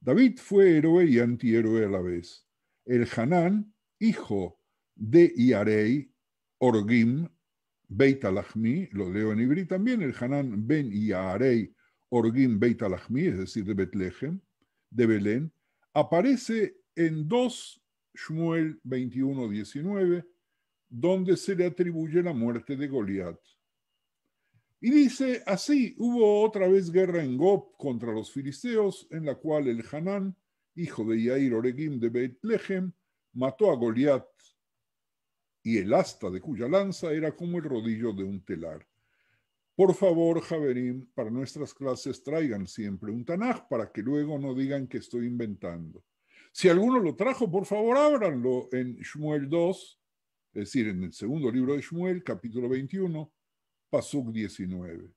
David fue héroe y antihéroe a la vez. El Hanán, hijo de Yarei, Orgim, Beit Alachmi, lo leo en hebreo también, el Hanán ben Yarei, Orgim Beit Alachmi, es decir, de Betlehem, de Belén, aparece en 2 Shmuel 21:19, donde se le atribuye la muerte de Goliat. Y dice así: hubo otra vez guerra en Gob contra los filisteos, en la cual el Hanán, hijo de Yair Oregim de Betlehem, mató a Goliat, y el asta de cuya lanza era como el rodillo de un telar. Por favor, Javerim, para nuestras clases traigan siempre un Tanaj para que luego no digan que estoy inventando. Si alguno lo trajo, por favor, ábranlo en Shmuel 2, es decir, en el segundo libro de Shmuel, capítulo 21, Pasuk 19.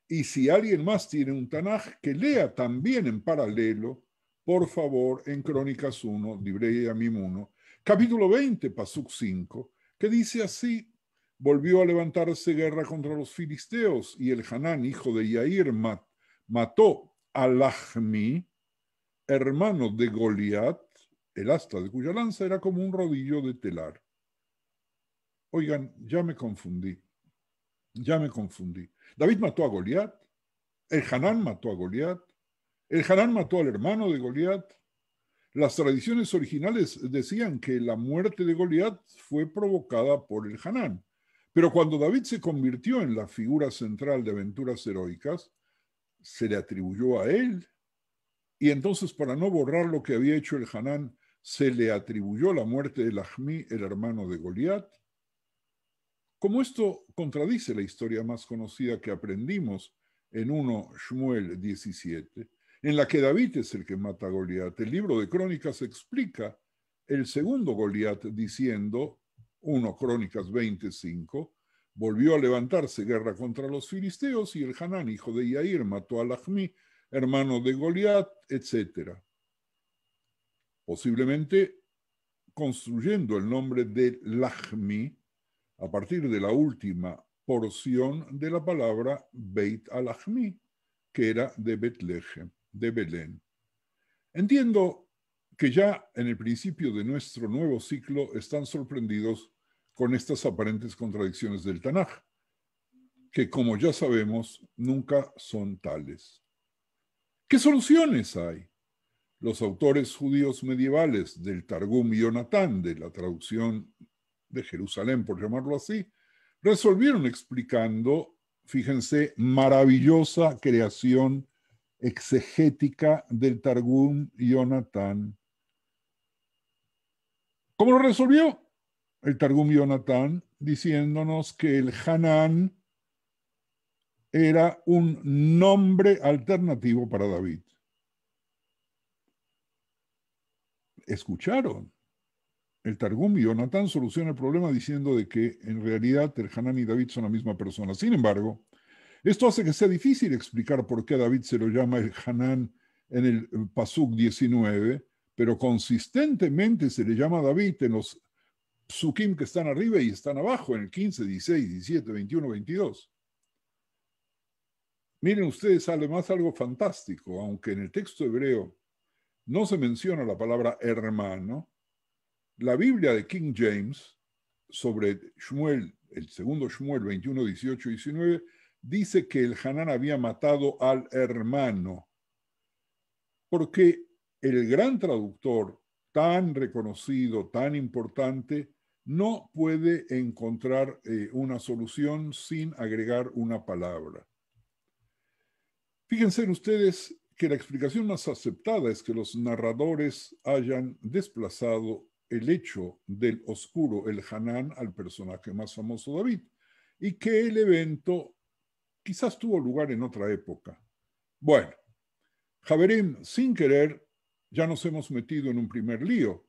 Y si alguien más tiene un Tanaj, que lea también en paralelo, por favor, en Crónicas 1, Divrei Yamim 1, capítulo 20, Pasuk 5, que dice así: volvió a levantarse guerra contra los filisteos, y el Hanán, hijo de Yair, mató a Lachmi, hermano de Goliat, el asta de cuya lanza era como un rodillo de telar. Oigan, ya me confundí. David mató a Goliat, el Hanán mató a Goliat, el Hanán mató al hermano de Goliat. Las tradiciones originales decían que la muerte de Goliat fue provocada por el Hanán, pero cuando David se convirtió en la figura central de aventuras heroicas, se le atribuyó a él, y entonces, para no borrar lo que había hecho el Hanán, se le atribuyó la muerte de Lahmi, el hermano de Goliat. Como esto contradice la historia más conocida que aprendimos en 1 Shmuel 17, en la que David es el que mata a Goliat, el libro de Crónicas explica el segundo Goliat diciendo, 1 Crónicas 25, volvió a levantarse guerra contra los filisteos y el Hanán, hijo de Yair, mató a Lahmi, hermano de Goliat, etc. Posiblemente construyendo el nombre de Lahmi a partir de la última porción de la palabra Beit Alahmi, que era de Betlehem, de Belén. Entiendo que ya en el principio de nuestro nuevo ciclo están sorprendidos con estas aparentes contradicciones del Tanaj, que como ya sabemos nunca son tales. ¿Qué soluciones hay? Los autores judíos medievales del Targum Yonatán, de la traducción de Jerusalén, por llamarlo así, resolvieron explicando, fíjense, maravillosa creación exegética del Targum Yonatán. ¿Cómo lo resolvió? El Targum Yonatán diciéndonos que el Hanán era un nombre alternativo para David. ¿Escucharon? El Targum Yonatán soluciona el problema diciendo de que en realidad el Hanán y David son la misma persona. Sin embargo, esto hace que sea difícil explicar por qué a David se lo llama el Hanán en el Pasuk 19, pero consistentemente se le llama David en los psukim que están arriba y están abajo, en el 15, 16, 17, 21, 22. Miren ustedes, además algo fantástico, aunque en el texto hebreo no se menciona la palabra hermano, la Biblia de King James, sobre Shmuel, el segundo Shmuel 21, 18 y 19, dice que el Hanán había matado al hermano, porque el gran traductor, tan reconocido, tan importante, no puede encontrar una solución sin agregar una palabra. Fíjense ustedes que la explicación más aceptada es que los narradores hayan desplazado el hecho del oscuro, el Hanán, al personaje más famoso David, y que el evento quizás tuvo lugar en otra época. Bueno, Javerim, sin querer, ya nos hemos metido en un primer lío,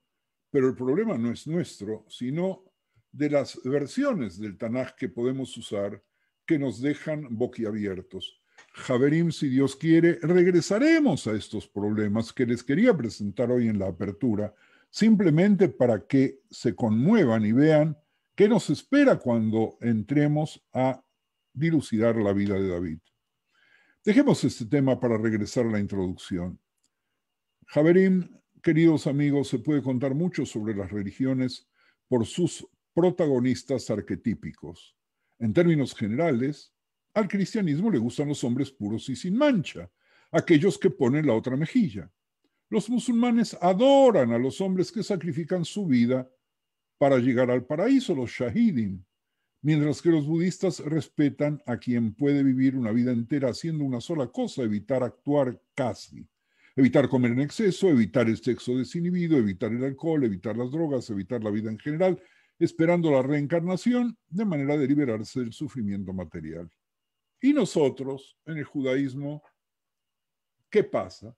pero el problema no es nuestro, sino de las versiones del Tanaj que podemos usar que nos dejan boquiabiertos. Javerim, si Dios quiere, regresaremos a estos problemas que les quería presentar hoy en la apertura, simplemente para que se conmuevan y vean qué nos espera cuando entremos a dilucidar la vida de David. Dejemos este tema para regresar a la introducción. Javerim, queridos amigos, se puede contar mucho sobre las religiones por sus protagonistas arquetípicos. En términos generales, al cristianismo le gustan los hombres puros y sin mancha, aquellos que ponen la otra mejilla. Los musulmanes adoran a los hombres que sacrifican su vida para llegar al paraíso, los shahidim, mientras que los budistas respetan a quien puede vivir una vida entera haciendo una sola cosa, evitar actuar casi, evitar comer en exceso, evitar el sexo desinhibido, evitar el alcohol, evitar las drogas, evitar la vida en general, esperando la reencarnación de manera de liberarse del sufrimiento material. Y nosotros, en el judaísmo, ¿qué pasa?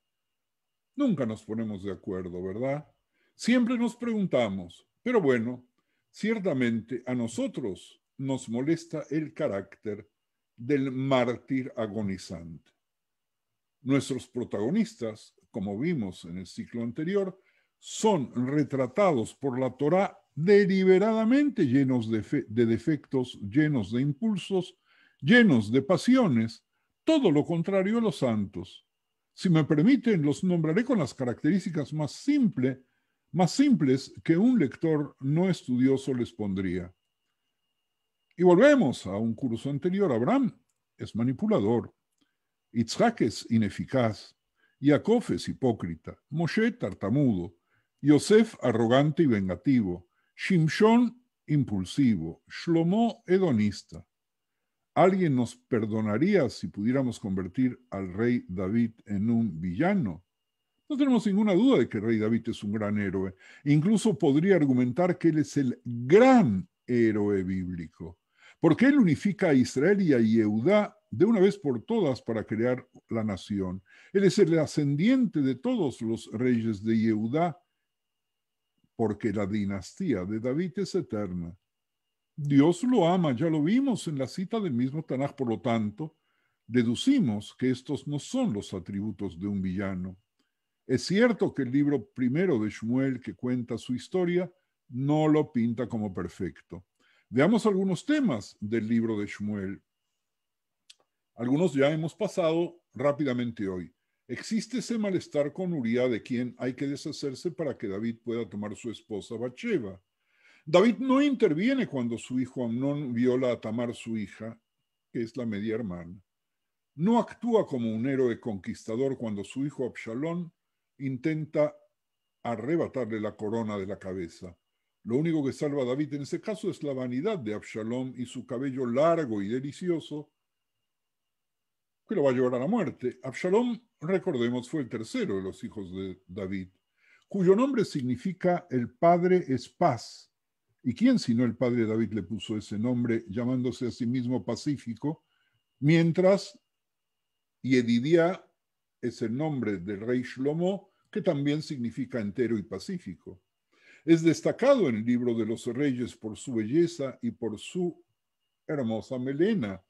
Nunca nos ponemos de acuerdo, ¿verdad? Siempre nos preguntamos, pero bueno, ciertamente a nosotros nos molesta el carácter del mártir agonizante. Nuestros protagonistas, como vimos en el ciclo anterior, son retratados por la Torá deliberadamente llenos de defectos, llenos de impulsos, llenos de pasiones, todo lo contrario a los santos. Si me permiten, los nombraré con las características más simples que un lector no estudioso les pondría. Y volvemos a un curso anterior. Abraham es manipulador, Yitzhak es ineficaz, Jacob es hipócrita, Moshe tartamudo, Yosef arrogante y vengativo, Shimshon impulsivo, Shlomo hedonista. ¿Alguien nos perdonaría si pudiéramos convertir al rey David en un villano? No tenemos ninguna duda de que el rey David es un gran héroe. Incluso podría argumentar que él es el gran héroe bíblico, porque él unifica a Israel y a Yehudá de una vez por todas para crear la nación. Él es el ascendiente de todos los reyes de Yehudá, porque la dinastía de David es eterna. Dios lo ama, ya lo vimos en la cita del mismo Tanaj, por lo tanto, deducimos que estos no son los atributos de un villano. Es cierto que el libro primero de Shmuel, que cuenta su historia, no lo pinta como perfecto. Veamos algunos temas del libro de Shmuel. Algunos ya hemos pasado rápidamente hoy. Existe ese malestar con Uría de quien hay que deshacerse para que David pueda tomar su esposa Bathsheba. David no interviene cuando su hijo Amnón viola a Tamar, su hija, que es la media hermana. No actúa como un héroe conquistador cuando su hijo Absalón intenta arrebatarle la corona de la cabeza. Lo único que salva a David en ese caso es la vanidad de Absalón y su cabello largo y delicioso, que lo va a llevar a la muerte. Absalón, recordemos, fue el tercero de los hijos de David, cuyo nombre significa el padre es paz. ¿Y quién sino el padre de David le puso ese nombre, llamándose a sí mismo Pacífico? Mientras Yedidia es el nombre del rey Shlomo, que también significa entero y pacífico. Es destacado en el libro de los reyes por su belleza y por su hermosa melena,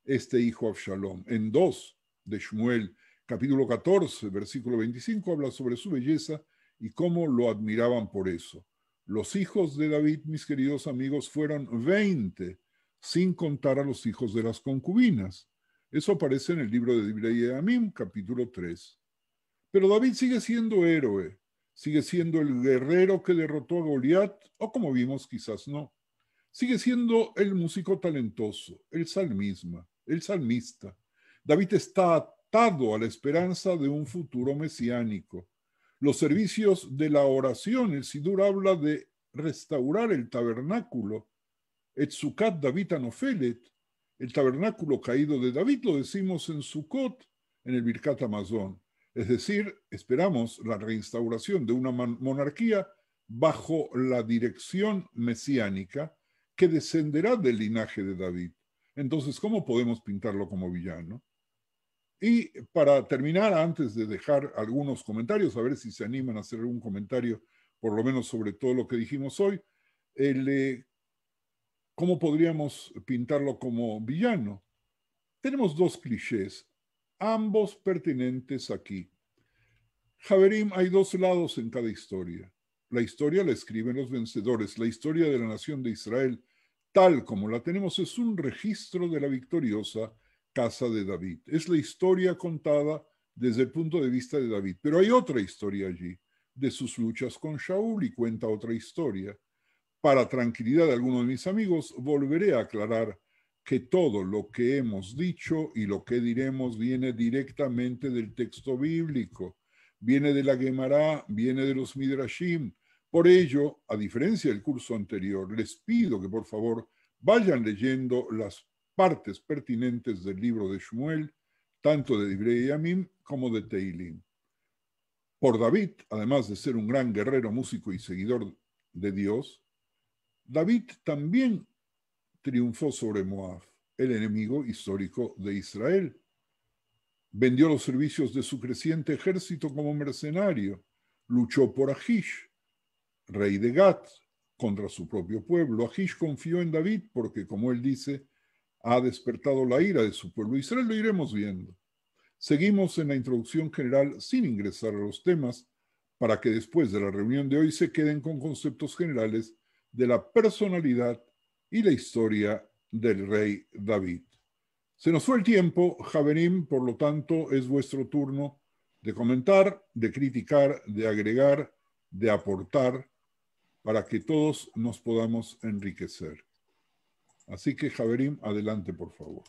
este hijo Absalón. En 2 de Shmuel, capítulo 14, versículo 25, habla sobre su belleza y cómo lo admiraban por eso. Los hijos de David, mis queridos amigos, fueron 20, sin contar a los hijos de las concubinas. Eso aparece en el libro de Divrei Yamim, capítulo 3. Pero David sigue siendo héroe, sigue siendo el guerrero que derrotó a Goliat, o como vimos, quizás no. Sigue siendo el músico talentoso, el salmista. David está atado a la esperanza de un futuro mesiánico. Los servicios de la oración, el Sidur habla de restaurar el tabernáculo, Etzukat David Anofelet, el tabernáculo caído de David, lo decimos en Sukkot, en el Birkat Hamazon. Es decir, esperamos la reinstauración de una monarquía bajo la dirección mesiánica que descenderá del linaje de David. Entonces, ¿cómo podemos pintarlo como villano? Y para terminar, antes de dejar algunos comentarios, a ver si se animan a hacer algún comentario, por lo menos sobre todo lo que dijimos hoy, ¿cómo podríamos pintarlo como villano? Tenemos dos clichés, ambos pertinentes aquí. Javerim, hay dos lados en cada historia. La historia la escriben los vencedores. La historia de la nación de Israel, tal como la tenemos, es un registro de la victoriosa casa de David. Es la historia contada desde el punto de vista de David. Pero hay otra historia allí, de sus luchas con Shaul, y cuenta otra historia. Para tranquilidad de algunos de mis amigos, volveré a aclarar que todo lo que hemos dicho y lo que diremos viene directamente del texto bíblico, viene de la Gemara, viene de los Midrashim. Por ello, a diferencia del curso anterior, les pido que por favor vayan leyendo las partes pertinentes del libro de Shmuel, tanto de Divrei Yamim como de Teilim. Por David, además de ser un gran guerrero, músico y seguidor de Dios, David también triunfó sobre Moab, el enemigo histórico de Israel. Vendió los servicios de su creciente ejército como mercenario, luchó por Achish, rey de Gat, contra su propio pueblo. Achish confió en David porque, como él dice, ha despertado la ira de su pueblo. Israel lo iremos viendo. Seguimos en la introducción general sin ingresar a los temas para que después de la reunión de hoy se queden con conceptos generales de la personalidad y la historia del rey David. Se nos fue el tiempo, Javerim, por lo tanto es vuestro turno de comentar, de criticar, de agregar, de aportar, para que todos nos podamos enriquecer. Así que, Javerim, adelante, por favor.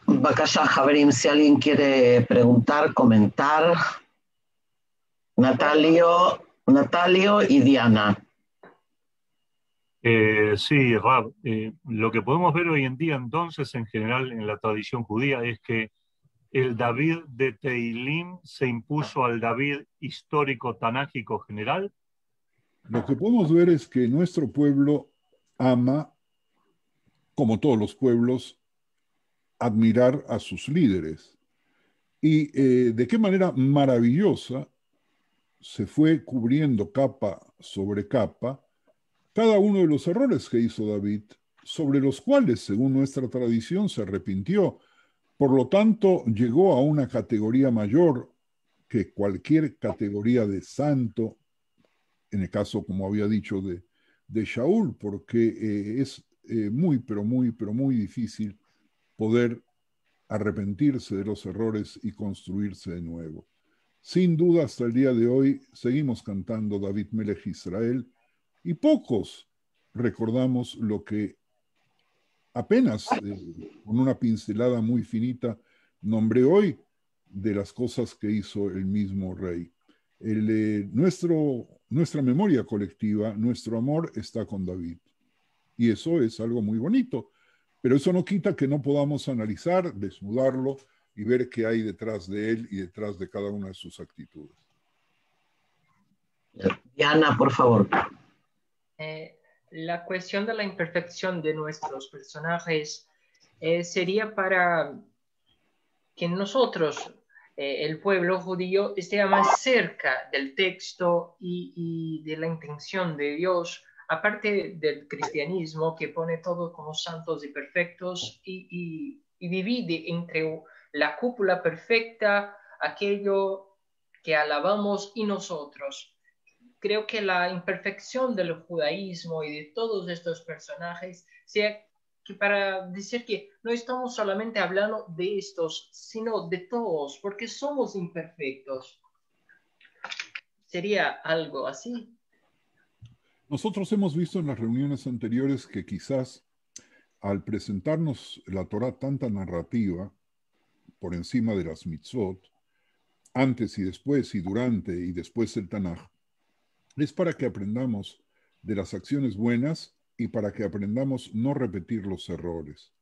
Bakasha, Javerim, si alguien quiere preguntar, comentar. Natalio y Diana. Sí, Rab, lo que podemos ver hoy en día entonces en general en la tradición judía es que ¿el David de Teilim se impuso al David histórico tanágico general? Lo que podemos ver es que nuestro pueblo ama, como todos los pueblos, admirar a sus líderes. Y de qué manera maravillosa se fue cubriendo capa sobre capa cada uno de los errores que hizo David, sobre los cuales, según nuestra tradición, se arrepintió. Por lo tanto, llegó a una categoría mayor que cualquier categoría de santo, en el caso, como había dicho, de Shaul, porque es pero muy difícil poder arrepentirse de los errores y construirse de nuevo. Sin duda, hasta el día de hoy, seguimos cantando David Melech Israel y pocos recordamos lo que apenas, con una pincelada muy finita, nombré hoy de las cosas que hizo el mismo rey. Nuestra memoria colectiva, nuestro amor está con David. Y eso es algo muy bonito. Pero eso no quita que no podamos analizar, desnudarlo y ver qué hay detrás de él y detrás de cada una de sus actitudes. Diana, por favor. La cuestión de la imperfección de nuestros personajes sería para que nosotros, el pueblo judío, esté más cerca del texto y de la intención de Dios, aparte del cristianismo que pone todo como santos y perfectos y divide entre la cúpula perfecta, aquello que alabamos y nosotros. Creo que la imperfección del judaísmo y de todos estos personajes sea que para decir que no estamos solamente hablando de estos, sino de todos, porque somos imperfectos. ¿Sería algo así? Nosotros hemos visto en las reuniones anteriores que quizás al presentarnos la Torá tanta narrativa por encima de las mitzvot, antes y después y durante y después el Tanaj, es para que aprendamos de las acciones buenas y para que aprendamos no repetir los errores.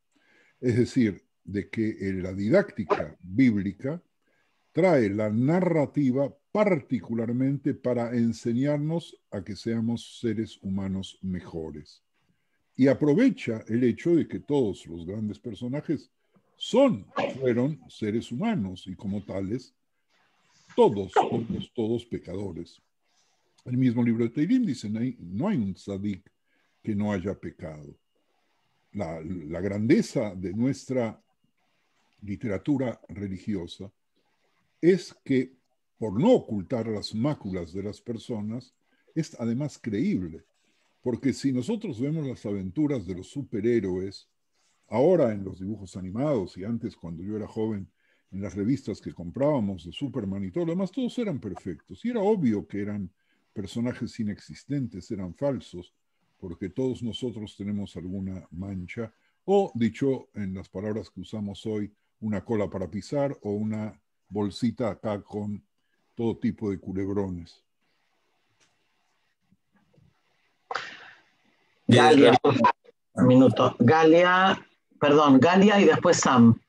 Es decir, de que la didáctica bíblica trae la narrativa particularmente para enseñarnos a que seamos seres humanos mejores. Y aprovecha el hecho de que todos los grandes personajes fueron seres humanos y como tales, todos pecadores. El mismo libro de Teilim dice, no hay un tzadik que no haya pecado. La grandeza de nuestra literatura religiosa es que, por no ocultar las máculas de las personas, es además creíble. Porque si nosotros vemos las aventuras de los superhéroes, ahora en los dibujos animados y antes cuando yo era joven, en las revistas que comprábamos de Superman y todo lo demás, todos eran perfectos. Y era obvio que eran personajes inexistentes, eran falsos, porque todos nosotros tenemos alguna mancha, o dicho en las palabras que usamos hoy, una cola para pisar o una bolsita acá con todo tipo de culebrones. Galia, un minuto. Galia y después Sam.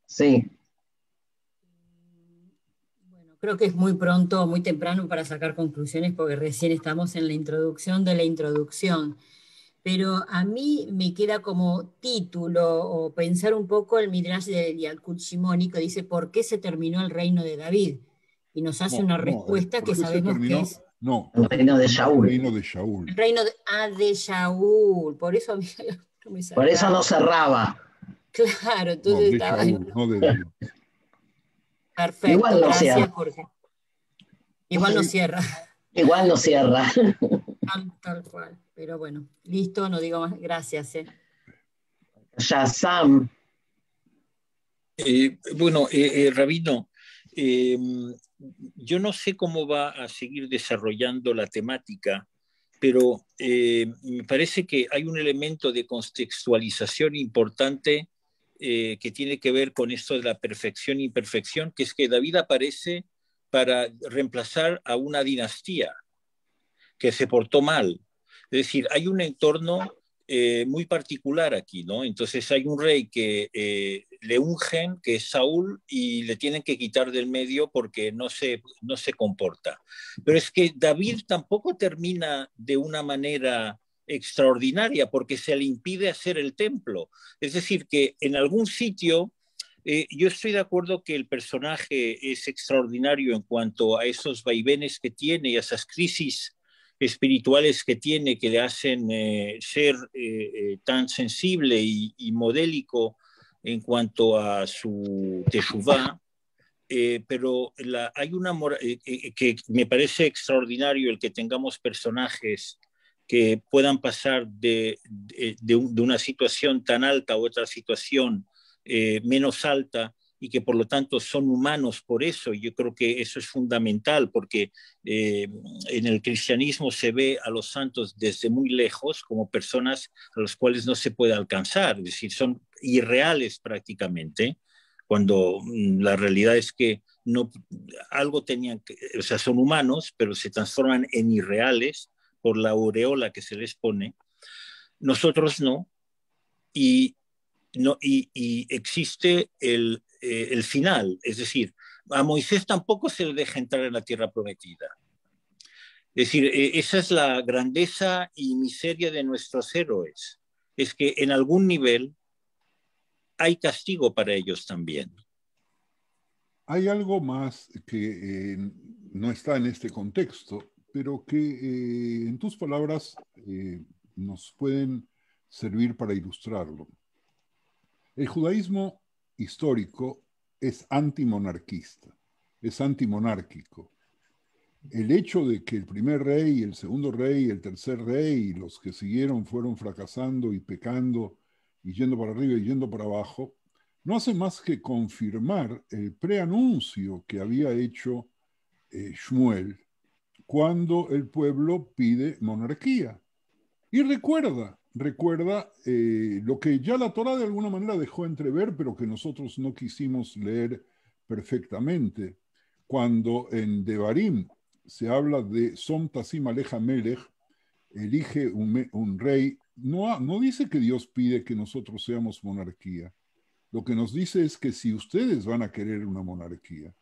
Sí. Bueno, creo que es muy pronto, muy temprano para sacar conclusiones porque recién estamos en la introducción de la introducción. Pero a mí me queda como título o pensar un poco el Midrash de Yalkut Shimoni que dice ¿por qué se terminó el reino de David? Y nos hace una respuesta que sabemos que es... No, el reino de Shaul. El reino de Shaul. El reino de Shaul. Por eso a mí no me cerraba. Por eso no cerraba. Claro, entonces de estaba... Shaul, no de David. Perfecto, igual no gracias cierra. Jorge. Igual no cierra. Igual no cierra. Tal cual. Pero bueno, listo, no digo más. Gracias. Ya, Sam. Bueno, Rabino, yo no sé cómo va a seguir desarrollando la temática, pero me parece que hay un elemento de contextualización importante que tiene que ver con esto de la perfección e imperfección, que es que David aparece para reemplazar a una dinastía que se portó mal. Es decir, hay un entorno muy particular aquí, ¿no? Entonces hay un rey que le ungen, que es Saúl, y le tienen que quitar del medio porque no se comporta. Pero es que David tampoco termina de una manera extraordinaria porque se le impide hacer el templo. Es decir, que en algún sitio, yo estoy de acuerdo que el personaje es extraordinario en cuanto a esos vaivenes que tiene y a esas crisis espirituales que tiene, que le hacen ser tan sensible y modélico en cuanto a su teshuvá, pero hay una que me parece extraordinario el que tengamos personajes que puedan pasar de una situación tan alta a otra situación menos alta, y que por lo tanto son humanos por eso. Yo creo que eso es fundamental, porque en el cristianismo se ve a los santos desde muy lejos como personas a las cuales no se puede alcanzar, es decir, son irreales prácticamente, cuando la realidad es que algo tenían que, o sea, son humanos, pero se transforman en irreales por la aureola que se les pone. Nosotros no, y existe el final, es decir, a Moisés tampoco se le deja entrar en la tierra prometida. Es decir, esa es la grandeza y miseria de nuestros héroes, es que en algún nivel hay castigo para ellos también. Hay algo más que no está en este contexto, pero que en tus palabras nos pueden servir para ilustrarlo. El judaísmo histórico es antimonarquista, es antimonárquico. El hecho de que el primer rey, el segundo rey, el tercer rey y los que siguieron fueron fracasando y pecando y yendo para arriba y yendo para abajo, no hace más que confirmar el preanuncio que había hecho Shmuel cuando el pueblo pide monarquía. Y recuerda lo que ya la Torá de alguna manera dejó entrever, pero que nosotros no quisimos leer perfectamente. Cuando en Devarim se habla de Som Tasim Aleja Melech, elige un rey, no dice que Dios pide que nosotros seamos monarquía. Lo que nos dice es que si ustedes van a querer una monarquía,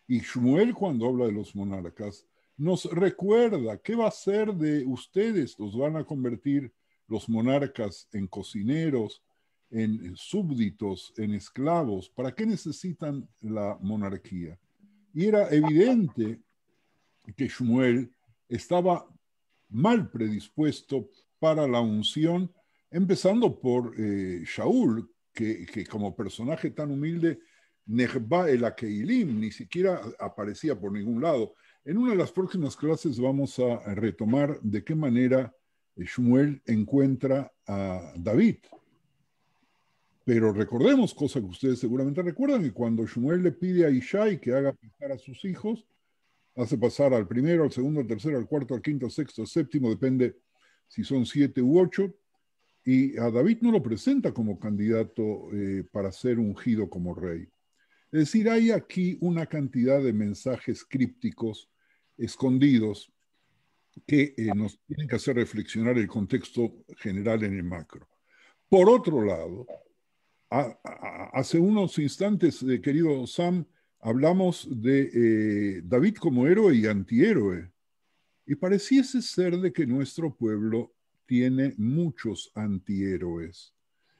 y Shmuel cuando habla de los monarcas, nos recuerda qué va a ser de ustedes, los van a convertir los monarcas en cocineros, en súbditos, en esclavos. ¿Para qué necesitan la monarquía? Y era evidente que Shmuel estaba mal predispuesto para la unción, empezando por Shaul, que como personaje tan humilde, Nehba el Akeilim, ni siquiera aparecía por ningún lado. En una de las próximas clases vamos a retomar de qué manera Shmuel encuentra a David. Pero recordemos, cosa que ustedes seguramente recuerdan, que cuando Shmuel le pide a Ishai que haga pasar a sus hijos, hace pasar al primero, al segundo, al tercero, al cuarto, al quinto, al sexto, al séptimo, depende si son 7 u 8, y a David no lo presenta como candidato para ser ungido como rey. Es decir, hay aquí una cantidad de mensajes crípticos escondidos que nos tienen que hacer reflexionar el contexto general en el macro. Por otro lado, hace unos instantes, querido Sam, hablamos de David como héroe y antihéroe. Y pareciese ser de que nuestro pueblo tiene muchos antihéroes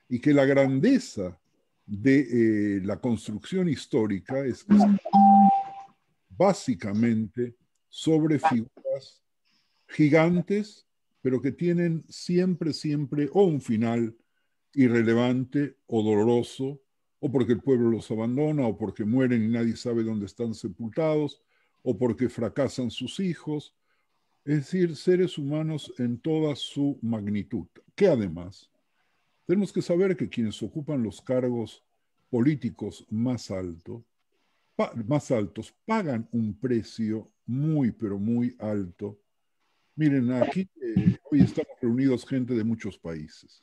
y que la grandeza de la construcción histórica es que está básicamente sobre figuras gigantes, pero que tienen siempre o un final irrelevante o doloroso, o porque el pueblo los abandona, o porque mueren y nadie sabe dónde están sepultados, o porque fracasan sus hijos, es decir, seres humanos en toda su magnitud, que además tenemos que saber que quienes ocupan los cargos políticos más altos pagan un precio muy, pero muy alto. Miren, aquí hoy estamos reunidos gente de muchos países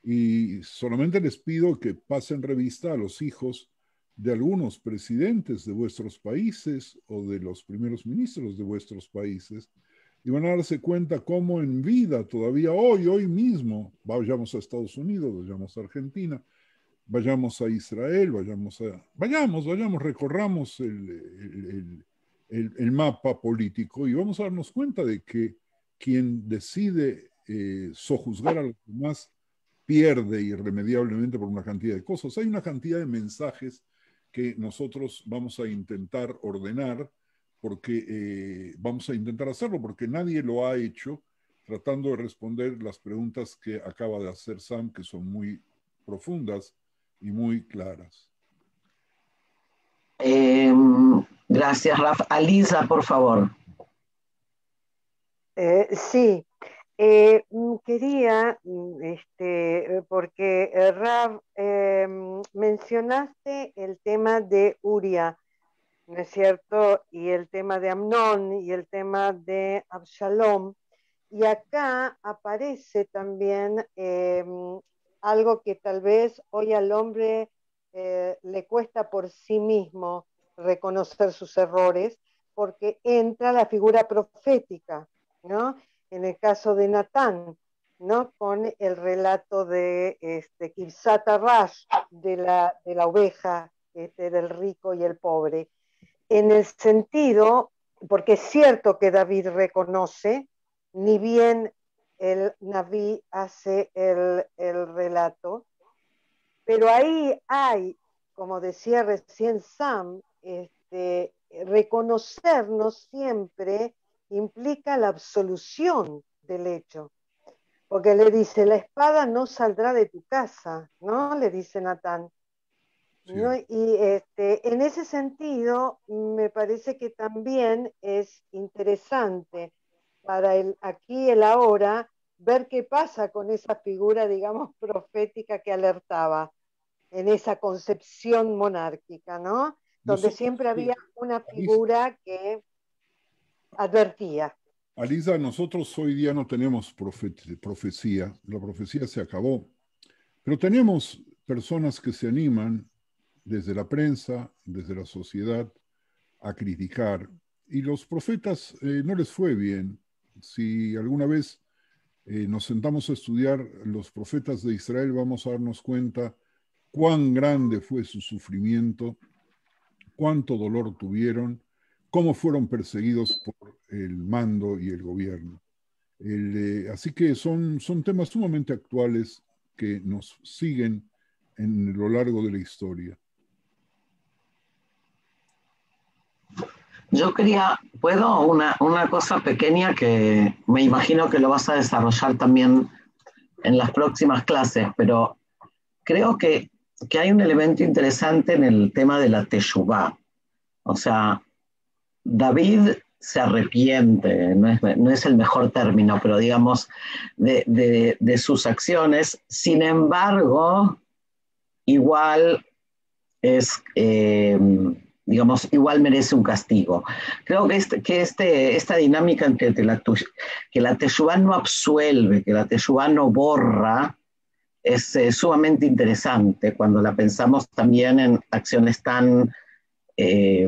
y solamente les pido que pasen revista a los hijos de algunos presidentes de vuestros países o de los primeros ministros de vuestros países y van a darse cuenta cómo en vida, todavía hoy mismo, vayamos a Estados Unidos, vayamos a Argentina, vayamos a Israel, vayamos, recorramos el mapa político y vamos a darnos cuenta de que quien decide sojuzgar a los demás pierde irremediablemente por una cantidad de cosas. Hay una cantidad de mensajes que nosotros vamos a intentar ordenar, porque vamos a intentar hacerlo, porque nadie lo ha hecho, tratando de responder las preguntas que acaba de hacer Sam, que son muy profundas y muy claras. Gracias, Raf. Alisa, por favor. Sí, quería, porque Raf, mencionaste el tema de Uria, ¿no es cierto? Y el tema de Amnón y el tema de Absalom. Y acá aparece también algo que tal vez hoy al hombre le cuesta por sí mismo reconocer sus errores, porque entra la figura profética, ¿no? En el caso de Natán, ¿no? Con el relato de Kibsat Arash, de la oveja, del rico y el pobre. En el sentido, porque es cierto que David reconoce, ni bien el Naví hace el relato, pero ahí hay, como decía recién Sam, reconocernos siempre implica la absolución del hecho, porque le dice, la espada no saldrá de tu casa, ¿no? Le dice Natán. Sí. ¿No? Y en ese sentido, me parece que también es interesante para el aquí y el ahora ver qué pasa con esa figura, digamos, profética que alertaba en esa concepción monárquica, ¿no? Donde siempre había una figura que advertía. Alisa, nosotros hoy día no tenemos profecía, la profecía se acabó, pero tenemos personas que se animan desde la prensa, desde la sociedad, a criticar, y los profetas no les fue bien. Si alguna vez nos sentamos a estudiar los profetas de Israel, vamos a darnos cuenta cuán grande fue su sufrimiento, cuánto dolor tuvieron, cómo fueron perseguidos por el mando y el gobierno. Así que son temas sumamente actuales que nos siguen en lo largo de la historia. Yo ¿puedo? Una cosa pequeña que me imagino que lo vas a desarrollar también en las próximas clases, pero creo que hay un elemento interesante en el tema de la teshuvá. O sea, David se arrepiente, no es el mejor término, pero digamos, de sus acciones. Sin embargo, igual es... digamos, igual merece un castigo. Creo que esta dinámica entre que la teshuvá no absuelve, que la teshuvá no borra, es sumamente interesante cuando la pensamos también en acciones tan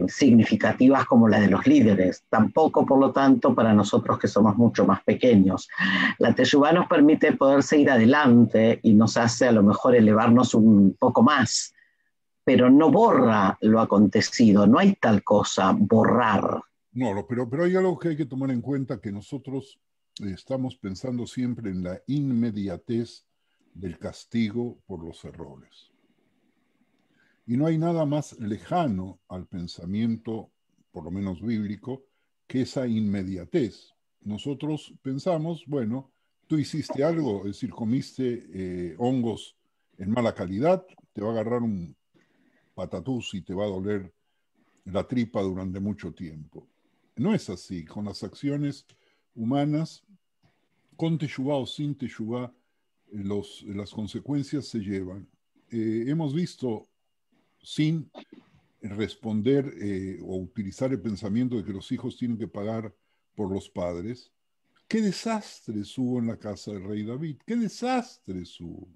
significativas como la de los líderes. Tampoco, por lo tanto, para nosotros que somos mucho más pequeños. La teshuvá nos permite poder seguir adelante y nos hace a lo mejor elevarnos un poco más, pero no borra lo acontecido, no hay tal cosa, borrar. No, pero hay algo que hay que tomar en cuenta, que nosotros estamos pensando siempre en la inmediatez del castigo por los errores. Y no hay nada más lejano al pensamiento, por lo menos bíblico, que esa inmediatez. Nosotros pensamos, bueno, tú hiciste algo, es decir, comiste hongos en mala calidad, te va a agarrar un patatús y te va a doler la tripa durante mucho tiempo. No es así. Con las acciones humanas, con teshuvá o sin teshuvá, las consecuencias se llevan. Hemos visto, sin responder o utilizar el pensamiento de que los hijos tienen que pagar por los padres, qué desastres hubo en la casa del rey David, qué desastres hubo.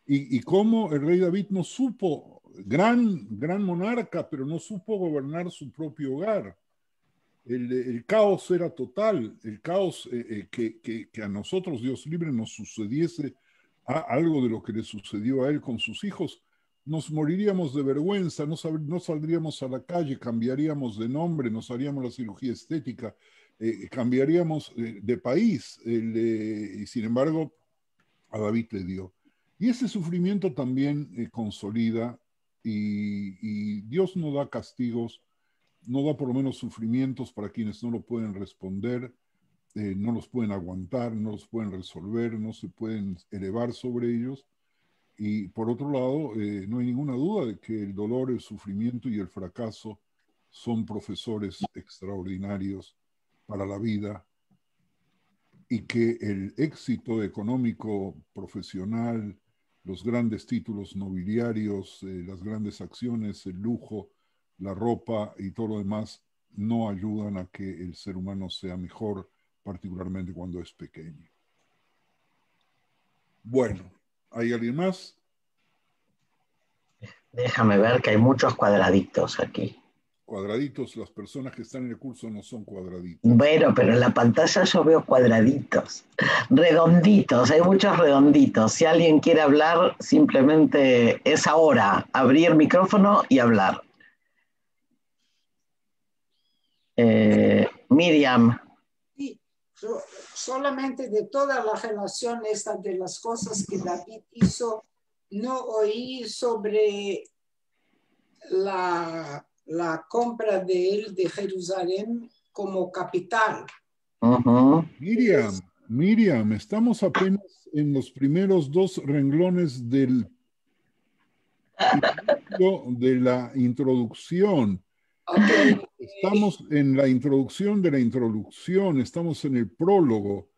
Y cómo el rey David no supo, gran monarca, pero no supo gobernar su propio hogar. El caos era total, el caos que a nosotros, Dios libre, nos sucediese algo de lo que le sucedió a él con sus hijos, nos moriríamos de vergüenza, no saldríamos a la calle, cambiaríamos de nombre, nos haríamos la cirugía estética, cambiaríamos de país, y sin embargo a David le dio. Y ese sufrimiento también consolida, y Dios no da castigos, no da por lo menos sufrimientos para quienes no lo pueden responder, no los pueden aguantar, no los pueden resolver, no se pueden elevar sobre ellos. Y por otro lado, no hay ninguna duda de que el dolor, el sufrimiento y el fracaso son profesores extraordinarios para la vida, y que el éxito económico, profesional, los grandes títulos nobiliarios, las grandes acciones, el lujo, la ropa y todo lo demás no ayudan a que el ser humano sea mejor, particularmente cuando es pequeño. Bueno, ¿hay alguien más? Déjame ver que hay muchos cuadraditos aquí. Cuadraditos, las personas que están en el curso no son cuadraditos. Bueno, pero en la pantalla yo veo cuadraditos, redonditos, hay muchos redonditos. Si alguien quiere hablar, simplemente es ahora, abrir micrófono y hablar. Miriam. Sí, solamente de toda la relación esta de las cosas que David hizo, no oí sobre la compra de él de Jerusalén como capital. Miriam, estamos apenas en los primeros 2 renglones del de la introducción. Okay. Estamos en la introducción de la introducción, estamos en el prólogo.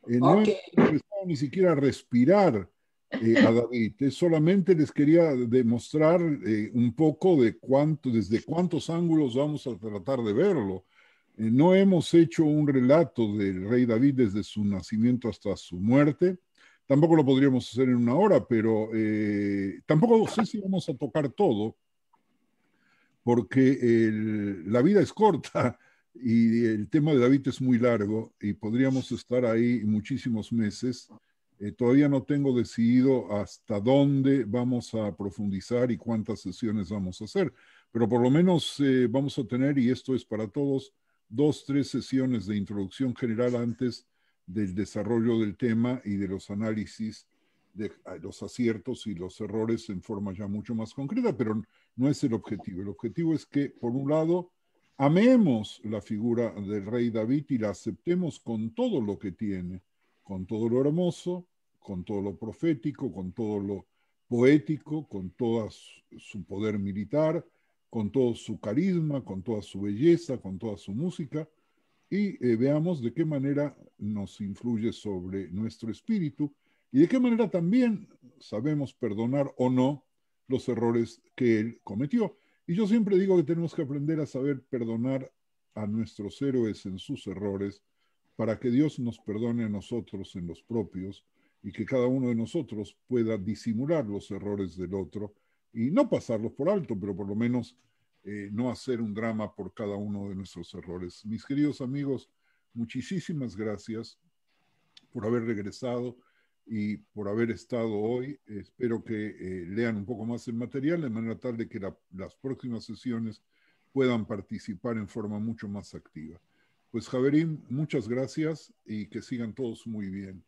No hemos empezado ni siquiera a respirar a David. Solamente les quería demostrar un poco de desde cuántos ángulos vamos a tratar de verlo. No hemos hecho un relato del rey David desde su nacimiento hasta su muerte. Tampoco lo podríamos hacer en 1 hora, pero tampoco sé si vamos a tocar todo, porque la vida es corta y el tema de David es muy largo y podríamos estar ahí muchísimos meses. Todavía no tengo decidido hasta dónde vamos a profundizar y cuántas sesiones vamos a hacer, pero por lo menos vamos a tener, y esto es para todos, 2, 3 sesiones de introducción general antes del desarrollo del tema y de los análisis de los aciertos y los errores en forma ya mucho más concreta, pero no es el objetivo. El objetivo es que, por un lado, amemos la figura del rey David y la aceptemos con todo lo que tiene, con todo lo hermoso, con todo lo profético, con todo lo poético, con todo su poder militar, con todo su carisma, con toda su belleza, con toda su música, y veamos de qué manera nos influye sobre nuestro espíritu y de qué manera también sabemos perdonar o no los errores que él cometió. Y yo siempre digo que tenemos que aprender a saber perdonar a nuestros héroes en sus errores para que Dios nos perdone a nosotros en los propios y que cada uno de nosotros pueda disimular los errores del otro y no pasarlos por alto, pero por lo menos no hacer un drama por cada uno de nuestros errores. Mis queridos amigos, muchísimas gracias por haber regresado y por haber estado hoy. Espero que lean un poco más el material de manera tal de que las próximas sesiones puedan participar en forma mucho más activa. Pues Javerín, muchas gracias y que sigan todos muy bien.